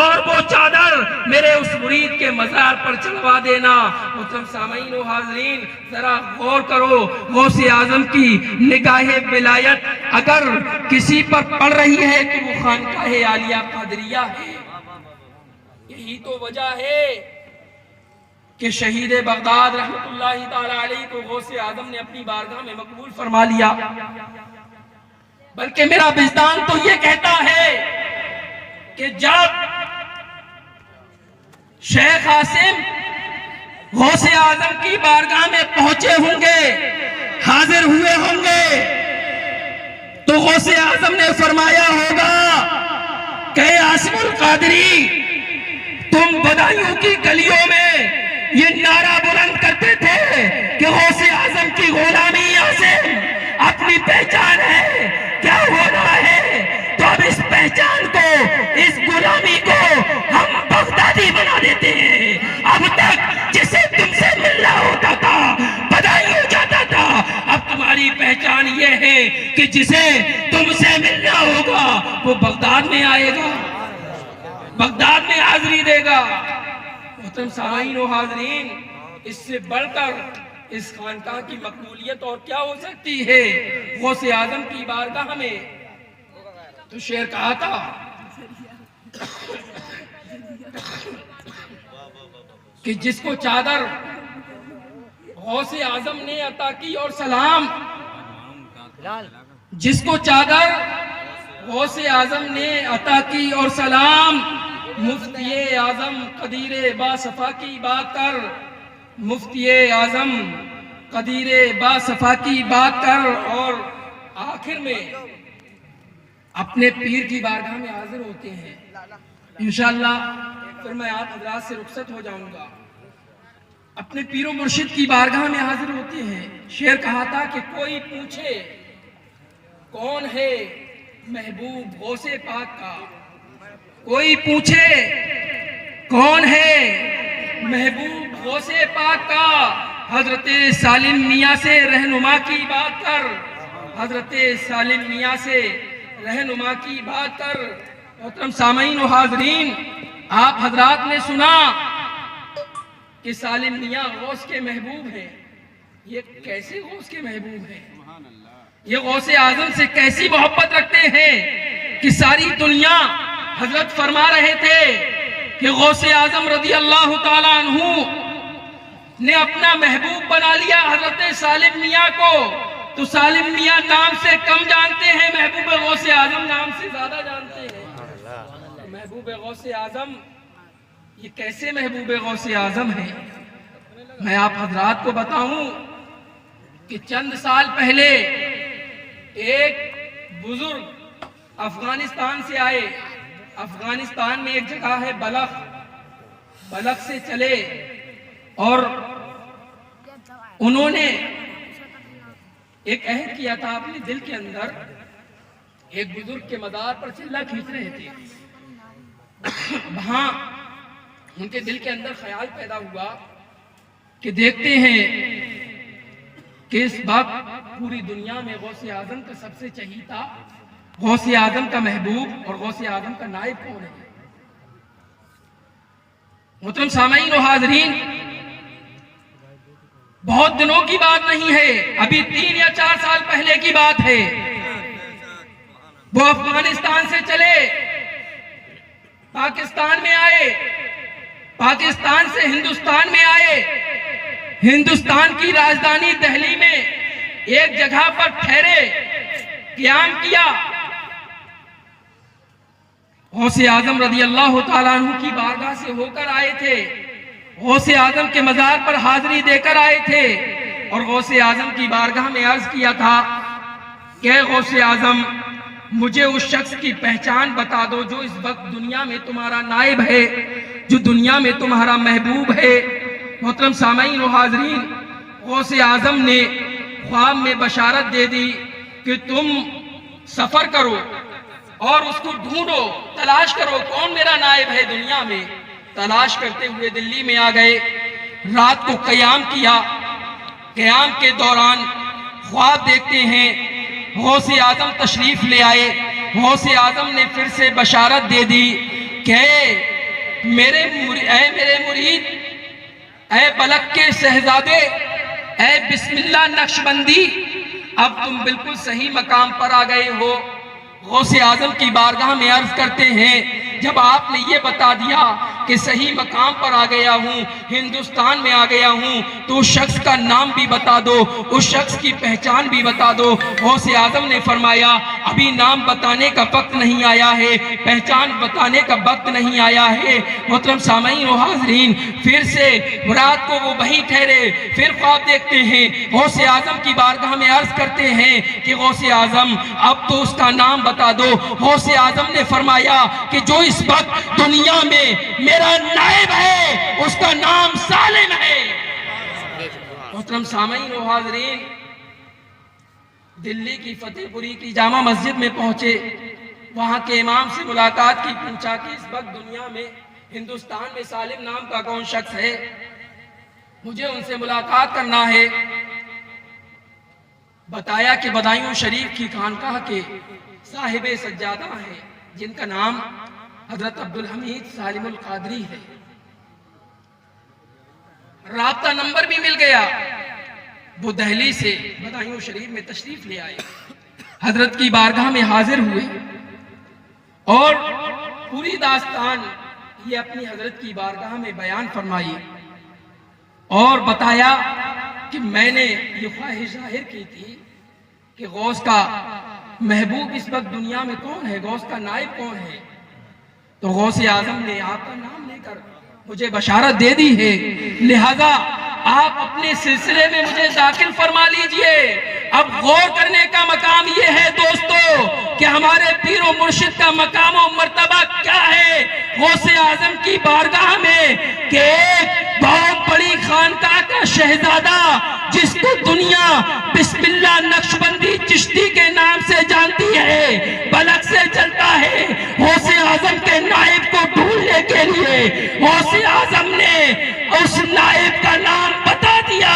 और वो चादर मेरे उस मुरीद के मज़ार पर चढ़वा देना। मुहतरम सामीन व हाज़रीन, जरा गौर करो, गौसे आजम की निगाहे विलायत अगर किसी पर पड़ रही है तो वो खानकाहे आलिया कादरिया है। यही तो वजह है कि शहीद बगदाद रहमतुल्लाहि ताला अलैहि को गौसे आजम ने अपनी बारगाह में मकबूल फरमा लिया। बल्कि मेरा विजदान तो ये कहता है कि जब शेख आसिम गौसे आजम की बारगाह में पहुंचे होंगे, हाजिर हुए होंगे, तो गौसे आजम ने फरमाया होगा कि आसिमुल कादरी, तुम बदायूं की गलियों में ये नारा बुलंद करते थे कि गौसे आजम की गुलामी आसिम अपनी पहचान है, क्या होना है, तो अब इस पहचान को, इस गुलामी को हम बगदादी बना देते हैं। अब तक जिसे तुमसे मिलना होता था बदायूं जाता था, अब तुम्हारी पहचान ये है कि जिसे तुमसे मिलना होगा वो बगदाद में आएगा, बगदाद में हाजिरी देगा। मोहतरम सामीन व हाज़रीन, इससे बढ़कर इस खानकाह की मकबूलियत और क्या हो सकती है। गौसे आजम की बारगाह में तो शेर कहा था कि जिसको चादर गौसे आजम ने अता की और सलाम, जिसको चादर गौसे आजम ने अता की और सलाम, मुफ्ती आजम कदीर बासफा की बात कर, मुफ्ती आजम कदीर बासफा की बात कर, और आखिर में अपने पीर की बारगाह में हाजिर होते हैं। इंशाअल्लाह फिर मैं आप हजरात से रुखसत हो जाऊंगा। अपने पीरो मुर्शिद की बारगाह में हाजिर होते हैं। शेर कहा था कि कोई पूछे कौन है महबूब गौसे पाक का, कोई पूछे कौन है महबूब गौसे पाक का, हजरत सालिम मियाँ से रहनुमा की बात कर, हजरत सालिम मियाँ से रहनुमा की बात कर। मोहतरम सामीन व हाज़रीन, आप हजरात ने सुना कि सालिम मियाँ गौस के महबूब हैं। ये कैसे गौस के महबूब हैं? ये गौसे आजम से कैसी मोहब्बत रखते हैं कि सारी दुनिया, हजरत फरमा रहे थे कि गौसे आजम रदी अल्लाह ताला अन्हु ने अपना महबूब बना लिया हजरत सालिम मियाँ को, तो सालिम मियाँ नाम से कम जानते हैं, महबूब गौसे आजम नाम से ज्यादा जानते हैं। महबूब गौसे आजम, ये कैसे महबूब गौसे आजम है? मैं आप हजरात को बताऊं कि चंद साल पहले एक बुजुर्ग अफगानिस्तान से आए। अफगानिस्तान में एक जगह है बलख, बलख से चले और उन्होंने एक अहद किया था अपने दिल के अंदर, एक बुजुर्ग के मदार पर चिल्ला खींच रहे थे। वहां उनके दिल के अंदर ख्याल पैदा हुआ कि देखते हैं कि इस वक्त पूरी दुनिया में गौसे आजम का सबसे चहीता, गौसे आजम का महबूब और गौसे आजम का नायब कौन है। मोहतरम सामईन और हाज़रीन, बहुत दिनों की बात नहीं है, अभी 3 या 4 साल पहले की बात है। वो अफगानिस्तान से चले, पाकिस्तान में आए, पाकिस्तान से हिंदुस्तान में आए, हिंदुस्तान की राजधानी दिल्ली में एक जगह पर ठहरे, क़याम किया। गौसे आजम रज़ी अल्लाह तआला अन्हु की बारगाह से होकर आए थे, गौसे आजम के मज़ार पर हाजिरी देकर आए थे और गौसे आजम की बारगाह में अर्ज किया था कि गौसे आजम, मुझे उस शख्स की पहचान बता दो जो इस वक्त दुनिया में तुम्हारा नायब है, जो दुनिया में तुम्हारा महबूब है। मोहतरम सामईन और हाज़रीन, गौसे आजम ने ख्वाब में बशारत दे दी कि तुम सफर करो और उसको ढूंढो, तलाश करो कौन मेरा नायब है दुनिया में। तलाश करते हुए दिल्ली में आ गए, रात को क़याम किया। क़याम के दौरान ख्वाब देखते हैं, गौसे आजम तशरीफ ले आए। गौसे आजम ने फिर से बशारत दे दी कि मेरे मुरीद, ऐ बलक के शहजादे, ऐ बिस्मिल्लाह नक्शबंदी, अब तुम बिल्कुल सही मकाम पर आ गए हो। गौसे आजम की बारगाह में अर्ज करते हैं, जब आपने ये बता दिया कि सही मकाम पर आ गया हूँ, हिंदुस्तान में आ गया हूँ, तो उस शख्स का नाम भी बता दो, उस शख्स की पहचान भी बता दो। गौसे आजम ने फरमाया, अभी नाम बताने का वक्त नहीं आया है, पहचान बताने का वक्त नहीं आया है। मोहतरम सामईन और हाज़रीन, फिर से रात को वो वहीं ठहरे, फिर ख्वाब देखते हैं। गौसे आजम की बारगाह में अर्ज करते हैं कि गौसे आजम, अब तो उसका नाम बता दो। गौसे आजम ने फरमाया कि जो इस वक्त दुनिया में मेरा नायब है उसका नाम सालिम है। मोहतरम सामईन और हाज़रीन, दिल्ली की फतेहपुरी की जामा मस्जिद में पहुंचे, वहां के इमाम से मुलाकात की, पूछा कि इस वक्त दुनिया में, हिंदुस्तान में सालिम नाम का कौन शख्स है, मुझे उनसे मुलाकात करना है। बताया कि बदायूं शरीफ की खानकाह के साहिबे सज्जादा हैं, जिनका नाम हजरत अब्दुल हमीद सालिमुल कादरी है। राब्ता नंबर भी मिल गया। वो दिल्ली से बदायूं शरीफ में तशरीफ ले आए, हजरत की बारगाह में हाजिर हुए और पूरी दास्तान ये अपनी हजरत की बारगाह में बयान फरमाई और बताया कि मैंने ये ख्वाहिश जाहिर की थी कि गौस का महबूब इस वक्त दुनिया में कौन है, गौस का नायब कौन है। तो गौसे आजम ने आपका नाम लेकर मुझे बशारत दे दी है, लिहाजा आप अपने सिलसिले में मुझे दाखिल फरमा लीजिए। अब गौर करने का मकाम ये है दोस्तों कि हमारे पीरो मुर्शिद का मकाम और मर्तबा क्या है गौसे आजम की बारगाह में, कि एक बहुत बड़ी खानकाह का शहजादा जिसको दुनिया बिस्मिल्लाह नक्शबंदी चिश्ती के नाम से जानती है, बलक से चलता है, गौसे आजम के नायब को ढूंढने के लिए गौसे आजम ने उस नायब का नाम बता दिया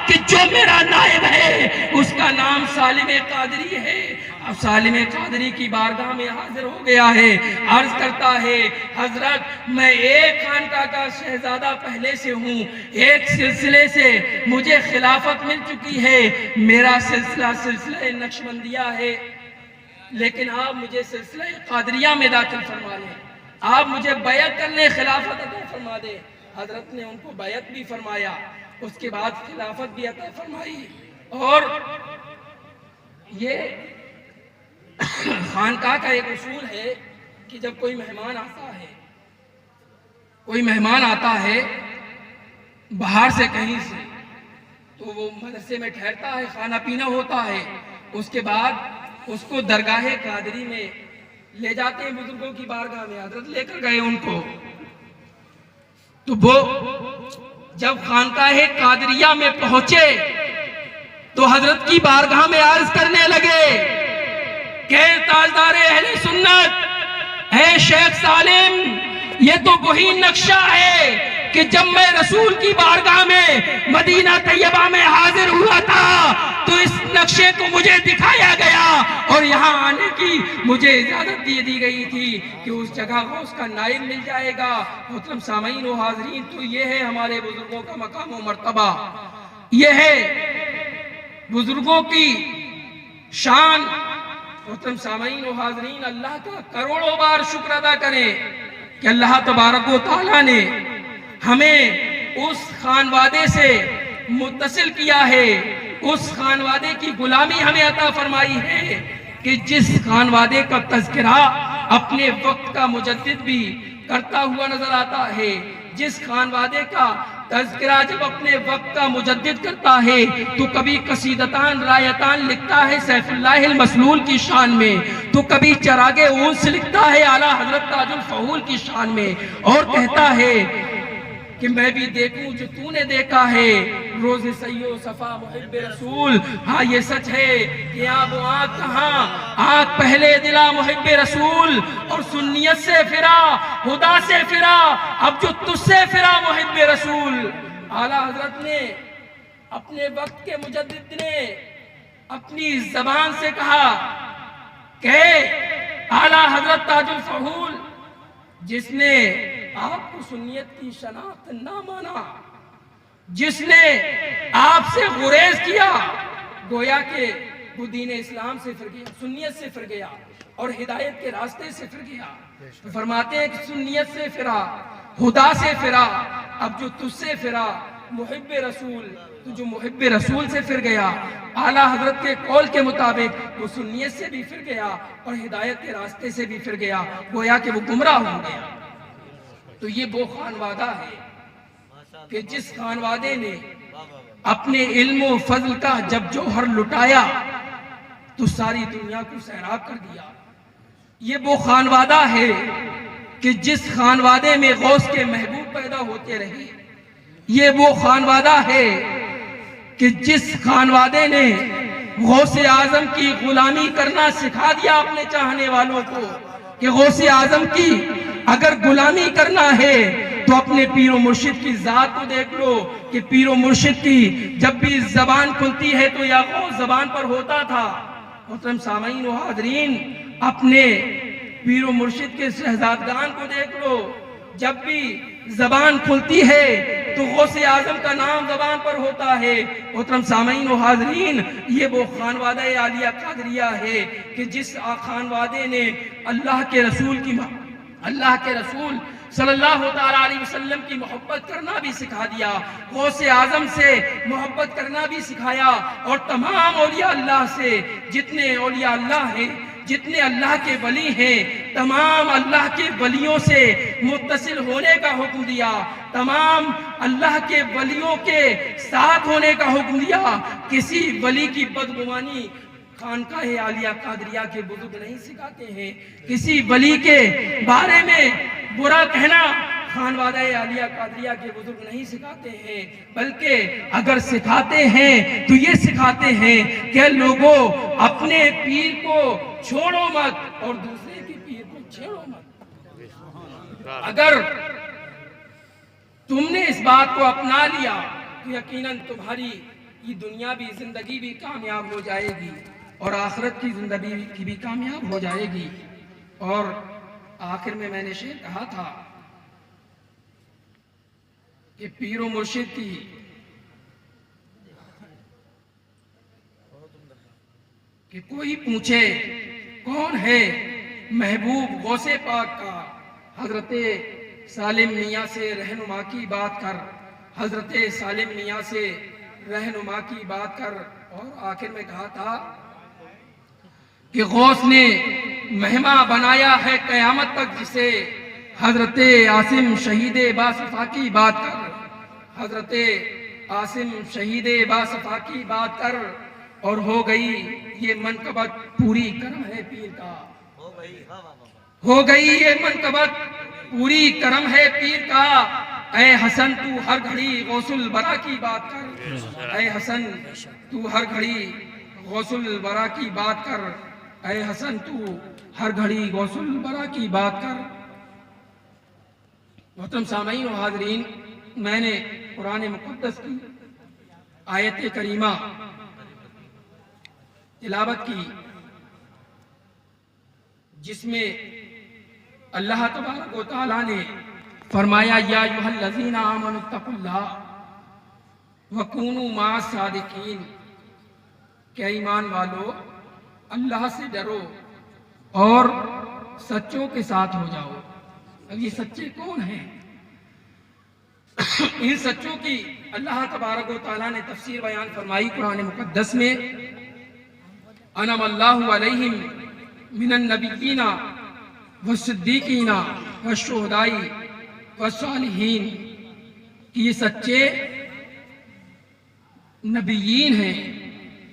कि जो मेरा नायब है उसका नाम सालिम कादरी है। अब सालिम कादरी की बारगाह में हाजिर हो गया है, अर्ज करता है, हजरत मैं एक खानका का शहजादा पहले से हूँ, एक सिलसिले से मुझे खिलाफत मिल चुकी है, मेरा सिलसिला नक्शबंदिया है, लेकिन आप मुझे सिलसिला कादरिया में दाखिल फरमा लें, आप मुझे बैत करने खिलाफत अता फरमा दें। हजरत ने उनको बैत भी फरमाया, उसके बाद खिलाफत भी अता फरमाई। और ये खानकाह का एक उसूल है कि जब कोई मेहमान आता है बाहर से कहीं से, तो वो मदरसे में ठहरता है, खाना पीना होता है, उसके बाद उसको दरगाह कादरी में ले जाते हैं, बुजुर्गों की बारगाह में हजरत लेकर गए उनको। तो वो जब खानकाह कादरिया में पहुंचे तो हजरत की बारगाह में अर्ज करने लगे कि ताजदारे अहले सुन्नत, है शेख सालिम, ये तो वही नक्शा है कि जब मैं रसूल की बारगाह में मदीना तैयबा में हाजिर हुआ था तो इस नक्शे को मुझे दिखाया गया और यहाँ आने की मुझे इजाजत दी गई थी कि उस जगह को उसका नाइल मिल जाएगा। मोहतरम सामीन व हाज़रीन, तो ये है हमारे बुजुर्गों का मकाम व मर्तबा, ये है बुजुर्गों की शान। मोहतरम सामीन व हाज़रीन, अल्लाह का करोड़ों बार शुक्र अदा करें कि अल्लाह तबारक व तआला ने हमें उस खानवादे से मुत्तसिल किया है, उस खानवादे की गुलामी हमें अता फरमाई है कि जिस खानवादे का तज़किरा अपने वक्त का मुजद्दिद भी करता हुआ नजर आता है, जिस खानवादे का तज़किरा जब अपने वक्त का मुजद्दिद करता है तो कभी कसीदतान रायतान लिखता है सैफुल्लाहिल मसलूल की शान में, तो कभी चरागे ऊंस लिखता है आला हजरत ताजुल फहूल की शान में, और कहता है कि मैं भी देखूं जो तूने देखा है रोज़ सैयो सफा मुहिब्बे रसूल। हाँ, ये सच है कि आप आँख कहाँ, आँख पहले दिला मुहिब्बे रसूल, और सुन्नियत से फिरा, खुदा से फिरा, अब जो तुझसे फिरा मुहिब्बे रसूल। आला हजरत ने, अपने वक्त के मुजद्दिद ने अपनी जबान से कहा कि आला हजरत ताजुल फहूल, जिसने आपको सुन्नियत की शनाख्त ना माना, जिसने आपसे गुरेज किया, गोया के वो दीन इस्लाम से फिर गया, सुन्नियत से फिर गया और हिदायत के रास्ते से फिर गया। तो फरमाते हैं कि सुन्नियत से फिरा, खुदा से फिरा, अब जो तुझसे फिरा मुहिब्बे रसूल, तो जो मुहिब्बे रसूल से फिर गया, आला हजरत के कौल के मुताबिक वो सुन्नियत से भी फिर गया और हिदायत के रास्ते से भी फिर गया, गोया कि वो गुमराह हो गया। तो ये वो खानवादा है कि जिस खानवादे ने अपने इल्म व फजल का जब जौहर लुटाया तो सारी दुनिया को सैराब कर दिया। ये वो खानवादा है कि जिस खानवादे में गौस के महबूब पैदा होते रहे। ये वो खानवादा है कि जिस खानवादे ने गौसे आजम की गुलामी करना सिखा दिया अपने चाहने वालों को कि गौसे आजम की अगर गुलामी करना है तो अपने पीरो मुर्शिद की जात को देख लो कि पीरो मुर्शिद की जब भी जबान खुलती है तो या गौस जबान पर होता था। मोहतरम सामीन व हाज़रीन, अपने पीरो मुर्शिद के शहजादगान को देख लो, जब भी जबान खुलती है तो गौसे आजम का नाम जबान पर होता है। मोहतरम सामीन व हाज़रीन, ये वो खानवादा आलिया कादरिया है कि जिस खानवादे ने अल्लाह के रसूल सल्लल्लाहु अलैहि वसल्लम की मोहब्बत करना भी सिखा दिया, गौसे आजम से मोहब्बत करना भी सिखाया, और तमाम औलिया अल्लाह से, जितने औलिया अल्लाह हैं, जितने अल्लाह के वली हैं, तमाम अल्लाह के वलियों से मुत्तसिल होने का हुक्म दिया, तमाम अल्लाह के वलियों के साथ होने का हुक्म दिया। किसी वली की बदगुमानी खानकाह आलिया कादरिया के बुजुर्ग नहीं सिखाते हैं, किसी वली के बारे में बुरा कहना खानवादा आलिया कादरिया के बुजुर्ग नहीं सिखाते हैं, बल्कि अगर सिखाते हैं तो ये सिखाते हैं कि लोगों अपने पीर को छोड़ो मत और दूसरे के पीर को छेड़ो मत। अगर तुमने इस बात को अपना लिया तो यकीनन तुम्हारी ये दुनिया भी जिंदगी भी कामयाब हो जाएगी और आखिरत की जिंदगी की भी कामयाब हो जाएगी। और आखिर में मैंने शेर कहा था कि पीरो मुर्शिद की कि कोई पूछे कौन है महबूब गौसे पाक का, हजरते सालिम मियाँ से रहनुमा की बात कर, हजरते सालिम मियाँ से रहनुमा की बात कर। और आखिर में कहा था कि गौस ने मेहमा बनाया है कयामत तक जिसे, हजरते आसिम शहीदे बासफा की बात कर, हजरते आसिम शहीदे बासफा की बात कर। और हो गई ये मनकबत पूरी करम है पीर का, हो गई ये मनकबत पूरी करम है पीर का। ऐ हसन तू हर घड़ी गौसुल बरा की बात कर, ऐ हसन तू हर घड़ी गौसुल बरा की बात कर, ऐ हसन तू हर घड़ी गौसुल बरा की बात कर। मोहतरम सामईन और हाज़रीन, मैंने कुरान मुक़द्दस की आयत करीमा तिलावत की जिसमें अल्लाह तबारक व तआला ने फरमाया, या अय्युहल्लज़ीना आमनुत्तकुल्लाह वकूनू माअस सादिकीन, क्या ईमान वालो अल्लाह से डरो और सच्चों के साथ हो जाओ। अब ये सच्चे कौन हैं? इन सच्चों की अल्लाह तबारक व तआला ने तफसीर बयान फरमाई कुरान मुक़द्दस में, अनअमल्लाहु अलैहिम मिनन नबिय्यीना वस्सिद्दीकीना वश्शुहदाई वस्सालिहीन, कि ये सच्चे नबिय्यीन हैं,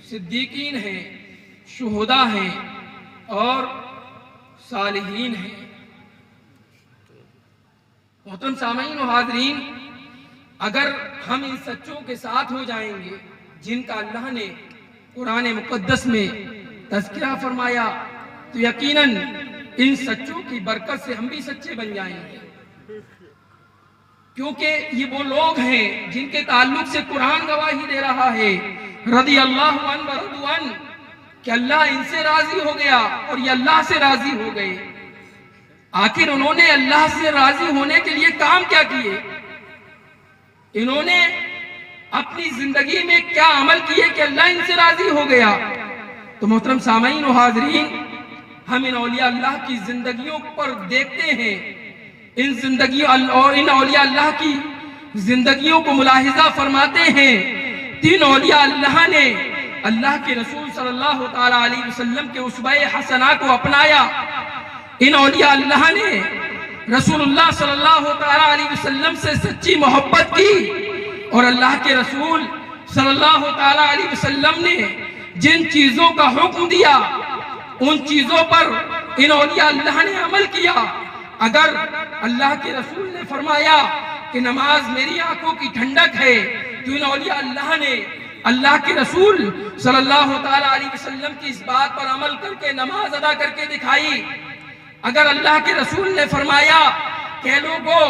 सिद्दीकीन हैं, शुहदा हैं और सालिहीन हैं। मोहतरम सामईन और हाज़रीन, अगर हम इन सच्चों के साथ हो जाएंगे जिनका अल्लाह ने कुरान मुक़द्दस में तज़किरा फरमाया, तो यकीनन इन सच्चों की बरकत से हम भी सच्चे बन जाएंगे। क्योंकि ये वो लोग हैं जिनके ताल्लुक से कुरान गवाही दे रहा है, रज़ी अल्लाहु अन्हु व रज़ू अन्हु, कि अल्लाह इनसे राजी हो गया और ये अल्लाह से राजी हो गए। आखिर उन्होंने अल्लाह से राजी होने के लिए काम क्या किए? इन्होंने अपनी जिंदगी में क्या अमल किए कि अल्लाह इनसे राजी हो गया? तो मोहतरम सामईन और हाज़रीन, हम इन औलिया अल्लाह की जिंदगियों पर देखते हैं, इन जिंदगियों और इन औलिया अल्लाह की जिंदगियों को मुलाहिजा फरमाते हैं। तीन औलिया अल्लाह ने अल्लाह के रसूल सल्लल्लाहु ताला अलैहि वसल्लम के उसवे हसना को अपनाया। इन औलिया अल्लाह ने रसूलुल्लाह सल्लल्लाहु ताला अलैहि वसल्लम से सच्ची मोहब्बत की और अल्लाह के रसूल सल्लल्लाहु ताला अलैहि वसल्लम ने जिन चीजों का हुक्म दिया उन चीजों पर इन औलिया अल्लाह ने अमल किया। अगर अल्लाह के रसूल ने फरमाया कि नमाज मेरी आंखों की ठंडक है, तो इन औलिया अल्लाह ने अल्लाह के रसूल सल्लल्लाहु ताला अलैहि वसल्लम की इस बात पर अमल करके नमाज अदा करके दिखाई। अगर अल्लाह के रसूल ने फरमाया कि लोगों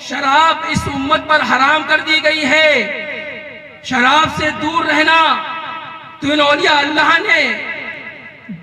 शराब इस उम्मत पर हराम कर दी गई है, शराब से दूर रहना, तो इन औलिया अल्लाह ने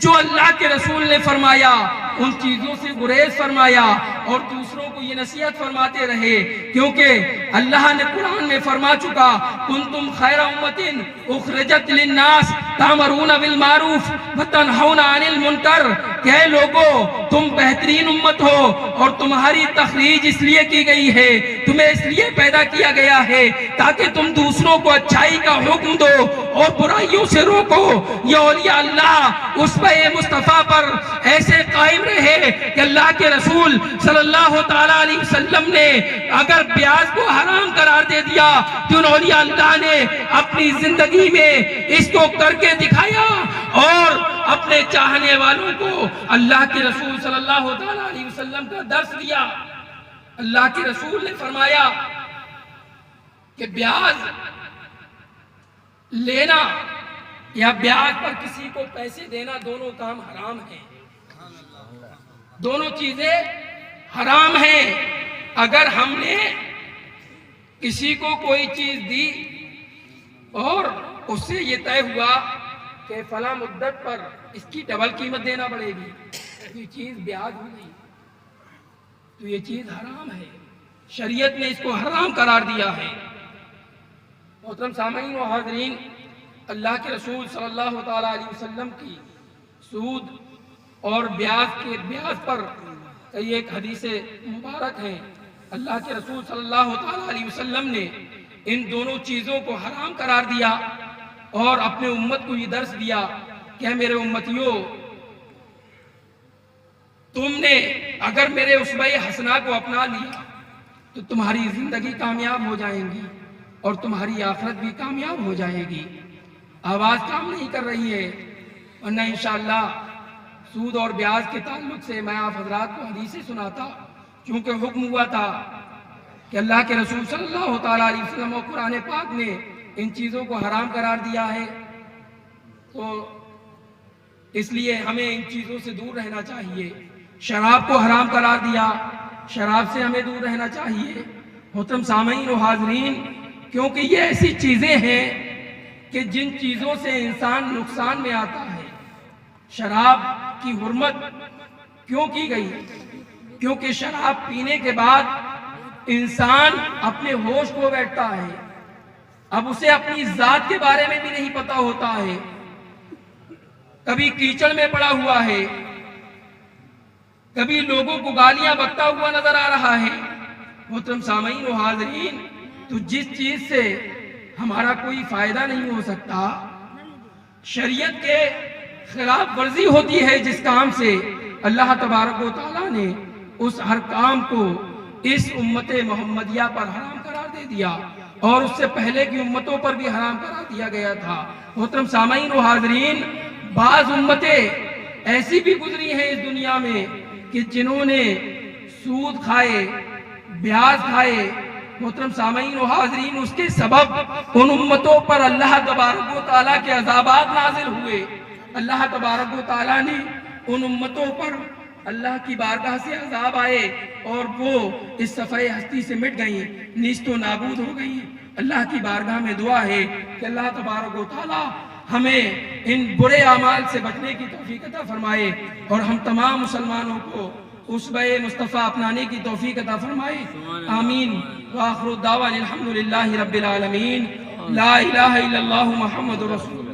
जो अल्लाह के रसूल ने फरमाया उन चीजों से गुरेज फरमाया और दूसरों को ये नसीहत फरमाते रहे। क्योंकि अल्लाह ने कुरान में फरमा चुका, कुंतुम खैरा उम्मतिन उखरिजत लिन्नास तामरूना बिल मारूफ व तनहौना अनिल मुनकर, क्या लोगों तुम बेहतरीन उम्मत हो और तुम्हारी तखरीज इसलिए की गई है, तुम्हें इसलिए पैदा किया गया है ताकि तुम दूसरों को अच्छाई का हुक्म दो और बुराइयों से रोको। ये औलिया अल्लाह उस पे मुस्तफा पर ऐसे कायम रहे कि अल्लाह के रसूल सल्लल्लाहु ताला अलैहि वसल्लम ने अगर ब्याज को हराम करार दे दिया तो उन औलिया अल्लाह ने अपनी जिंदगी में इसको करके दिखाया और अपने चाहने वालों को अल्लाह के रसूल सल्लल्लाहु ताला अलैहि वसल्लम का दर्स दिया। अल्लाह के रसूल ने फरमाया कि ब्याज लेना या ब्याज पर किसी को पैसे देना दोनों काम हराम है, दोनों चीजें हराम हैं। अगर हमने किसी को कोई चीज दी और उससे ये तय हुआ कि फला मुद्दत पर इसकी डबल कीमत देना पड़ेगी, तो ये चीज ब्याज हो गई, तो ये चीज हराम है, शरीयत ने इसको हराम करार दिया है। मोहतरम सामईन व हाज़रीन, अल्लाह के रसूल सल्लल्लाहु ताला अलैहि वसल्लम की सूद और ब्याज पर कई एक हदीसे मुबारक हैं। अल्लाह के रसूल सल्लल्लाहु ताला अलैहि वसल्लम ने इन दोनों चीज़ों को हराम करार दिया और अपने उम्मत को ये दर्स दिया कि मेरे उम्मतियों, तुमने अगर मेरे उसवे हसना को अपना लिया तो तुम्हारी जिंदगी कामयाब हो जाएगी और तुम्हारी आखिरत भी कामयाब हो जाएगी। आवाज काम नहीं कर रही है, वरना इंशाअल्लाह सूद और ब्याज के ताल्लुक से मैं आप हजरात को हदीसें सुनाता, क्योंकि हुक्म हुआ था कि अल्लाह के रसूल सल्लल्लाहु ताला अलैहि वसल्लम और कुरान पाक ने इन चीज़ों को हराम करार दिया है, तो इसलिए हमें इन चीज़ों से दूर रहना चाहिए। शराब को हराम करार दिया, शराब से हमें दूर रहना चाहिए। मोहतरम सामीन और हाज़रीन, क्योंकि ये ऐसी चीज़ें हैं कि जिन चीज़ों से इंसान नुकसान में आता है। शराब की हुर्मत क्यों की गई? क्योंकि शराब पीने के बाद इंसान अपने होश खो बैठता है। अब उसे अपनी जात के बारे में भी नहीं पता होता है, कभी कीचड़ में पड़ा हुआ है, कभी लोगों को गालियां बकता हुआ नजर आ रहा है। मोहतरम सामीन और हाज़रीन, तो जिस चीज से हमारा कोई फायदा नहीं हो सकता, शरीयत के खिलाफ वर्जी होती है, जिस काम से अल्लाह तबारक व तआला ने उस हर काम को इस उम्मत मोहम्मदिया पर हराम करार दे दिया और उससे पहले की उम्मतों पर भी हराम करार दिया गया था। मोहतरम सामीन व हाज़रीन, बाज उम्मतें ऐसी भी गुजरी हैं इस दुनिया में कि जिन्होंने सूद खाए, ब्याज खाए। मोहतरम सामीन व हाज़रीन, उसके सबब उन उम्मतों पर अल्लाह तबारक व तआला के अज़ाबात नाज़िल हुए। अल्लाह तबारक व तआला ने उन उम्मतों पर अल्लाह की बारगाह से अजाब आए और वो इस सफ़े हस्ती से मिट गई, नीस्तो नाबूद हो गई। अल्लाह की बारगाह में दुआ है कि अल्लाह तबारक व तआला हमें इन बुरे अमाल से बचने की तौफीक अता फरमाए और हम तमाम मुसलमानों को उसबे मुस्तफ़ा अपनाने की तौफीक अता फरमाए। आमीन। व आखिरु दावा अल्हम्दुलिल्लाहि रब्बिल आलमीन। ला इलाहा इल्लल्लाहु मुहम्मदुर रसूलुल्लाह।